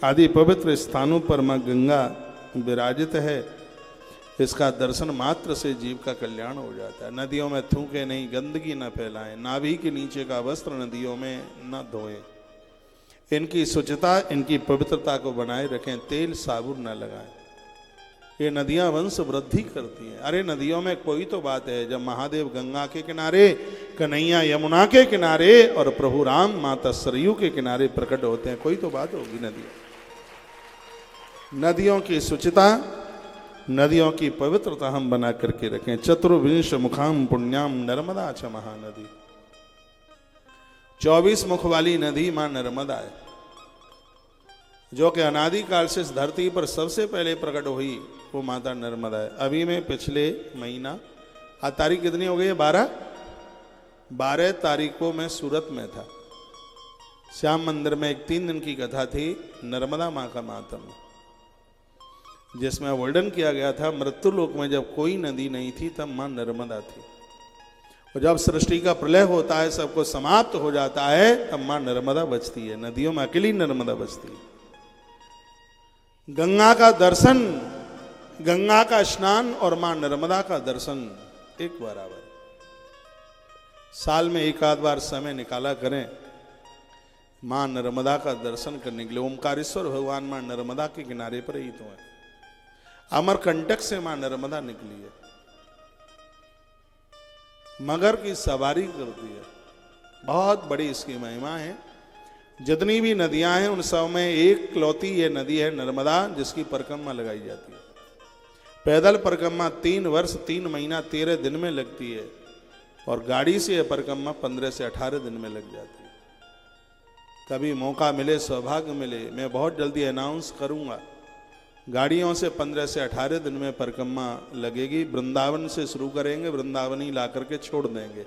आदि पवित्र स्थानों पर माँ गंगा विराजित है। इसका दर्शन मात्र से जीव का कल्याण हो जाता है। नदियों में थूके नहीं, गंदगी न फैलाएं, नाभि के नीचे का वस्त्र नदियों में न धोएं, इनकी स्वच्छता, इनकी पवित्रता को बनाए रखें, तेल साबुन न लगाएं। ये नदियां वंश वृद्धि करती हैं। अरे नदियों में कोई तो बात है, जब महादेव गंगा के किनारे, कन्हैया यमुना के किनारे और प्रभु राम माता सरयू के किनारे प्रकट होते हैं, कोई तो बात होगी। नदियों की स्वच्छता, नदियों की पवित्रता हम बना करके रखें। चतुर्विंश मुखाम पुण्याम नर्मदा च महानदी। 24 मुख वाली नदी मां नर्मदा है, जो कि अनादिकाल से इस धरती पर सबसे पहले प्रकट हुई, वो माता नर्मदा है। अभी मैं पिछले महीना, आज तारीख कितनी हो गई है? 12 तारीख को मैं सूरत में था। श्याम मंदिर में एक 3 दिन की कथा थी, नर्मदा माँ का मातम, जिसमें वर्णन किया गया था मृत्यु लोक में जब कोई नदी नहीं थी तब मां नर्मदा थी, और जब सृष्टि का प्रलय होता है, सबको समाप्त हो जाता है, तब मां नर्मदा बचती है। नदियों में अकेली नर्मदा बचती है। गंगा का दर्शन, गंगा का स्नान और मां नर्मदा का दर्शन एक बराबर। साल में एक आध बार समय निकाला करें मां नर्मदा का दर्शन करने के लिए। ओमकारेश्वर भगवान मां नर्मदा के किनारे पर ही तो है। अमरकंटक से मां नर्मदा निकली है, मगर की सवारी करती है। बहुत बड़ी इसकी महिमा है। जितनी भी नदियां हैं उन सब में एक लौती ये नदी है नर्मदा, जिसकी परिक्रमा लगाई जाती है। पैदल परिक्रमा 3 वर्ष 3 महीना 13 दिन में लगती है, और गाड़ी से यह परिक्रमा 15 से 18 दिन में लग जाती है। कभी मौका मिले, सौभाग्य मिले, मैं बहुत जल्दी अनाउंस करूंगा। गाड़ियों से 15 से 18 दिन में परिक्रमा लगेगी। वृंदावन से शुरू करेंगे, वृंदावन ही ला करके छोड़ देंगे।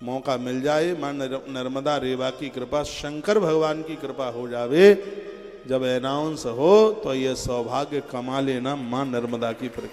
मौका मिल जाए, मां नर्मदा रेवा की कृपा, शंकर भगवान की कृपा हो जावे, जब अनाउंस हो तो यह सौभाग्य कमा लेना मां नर्मदा की परिक्रमा।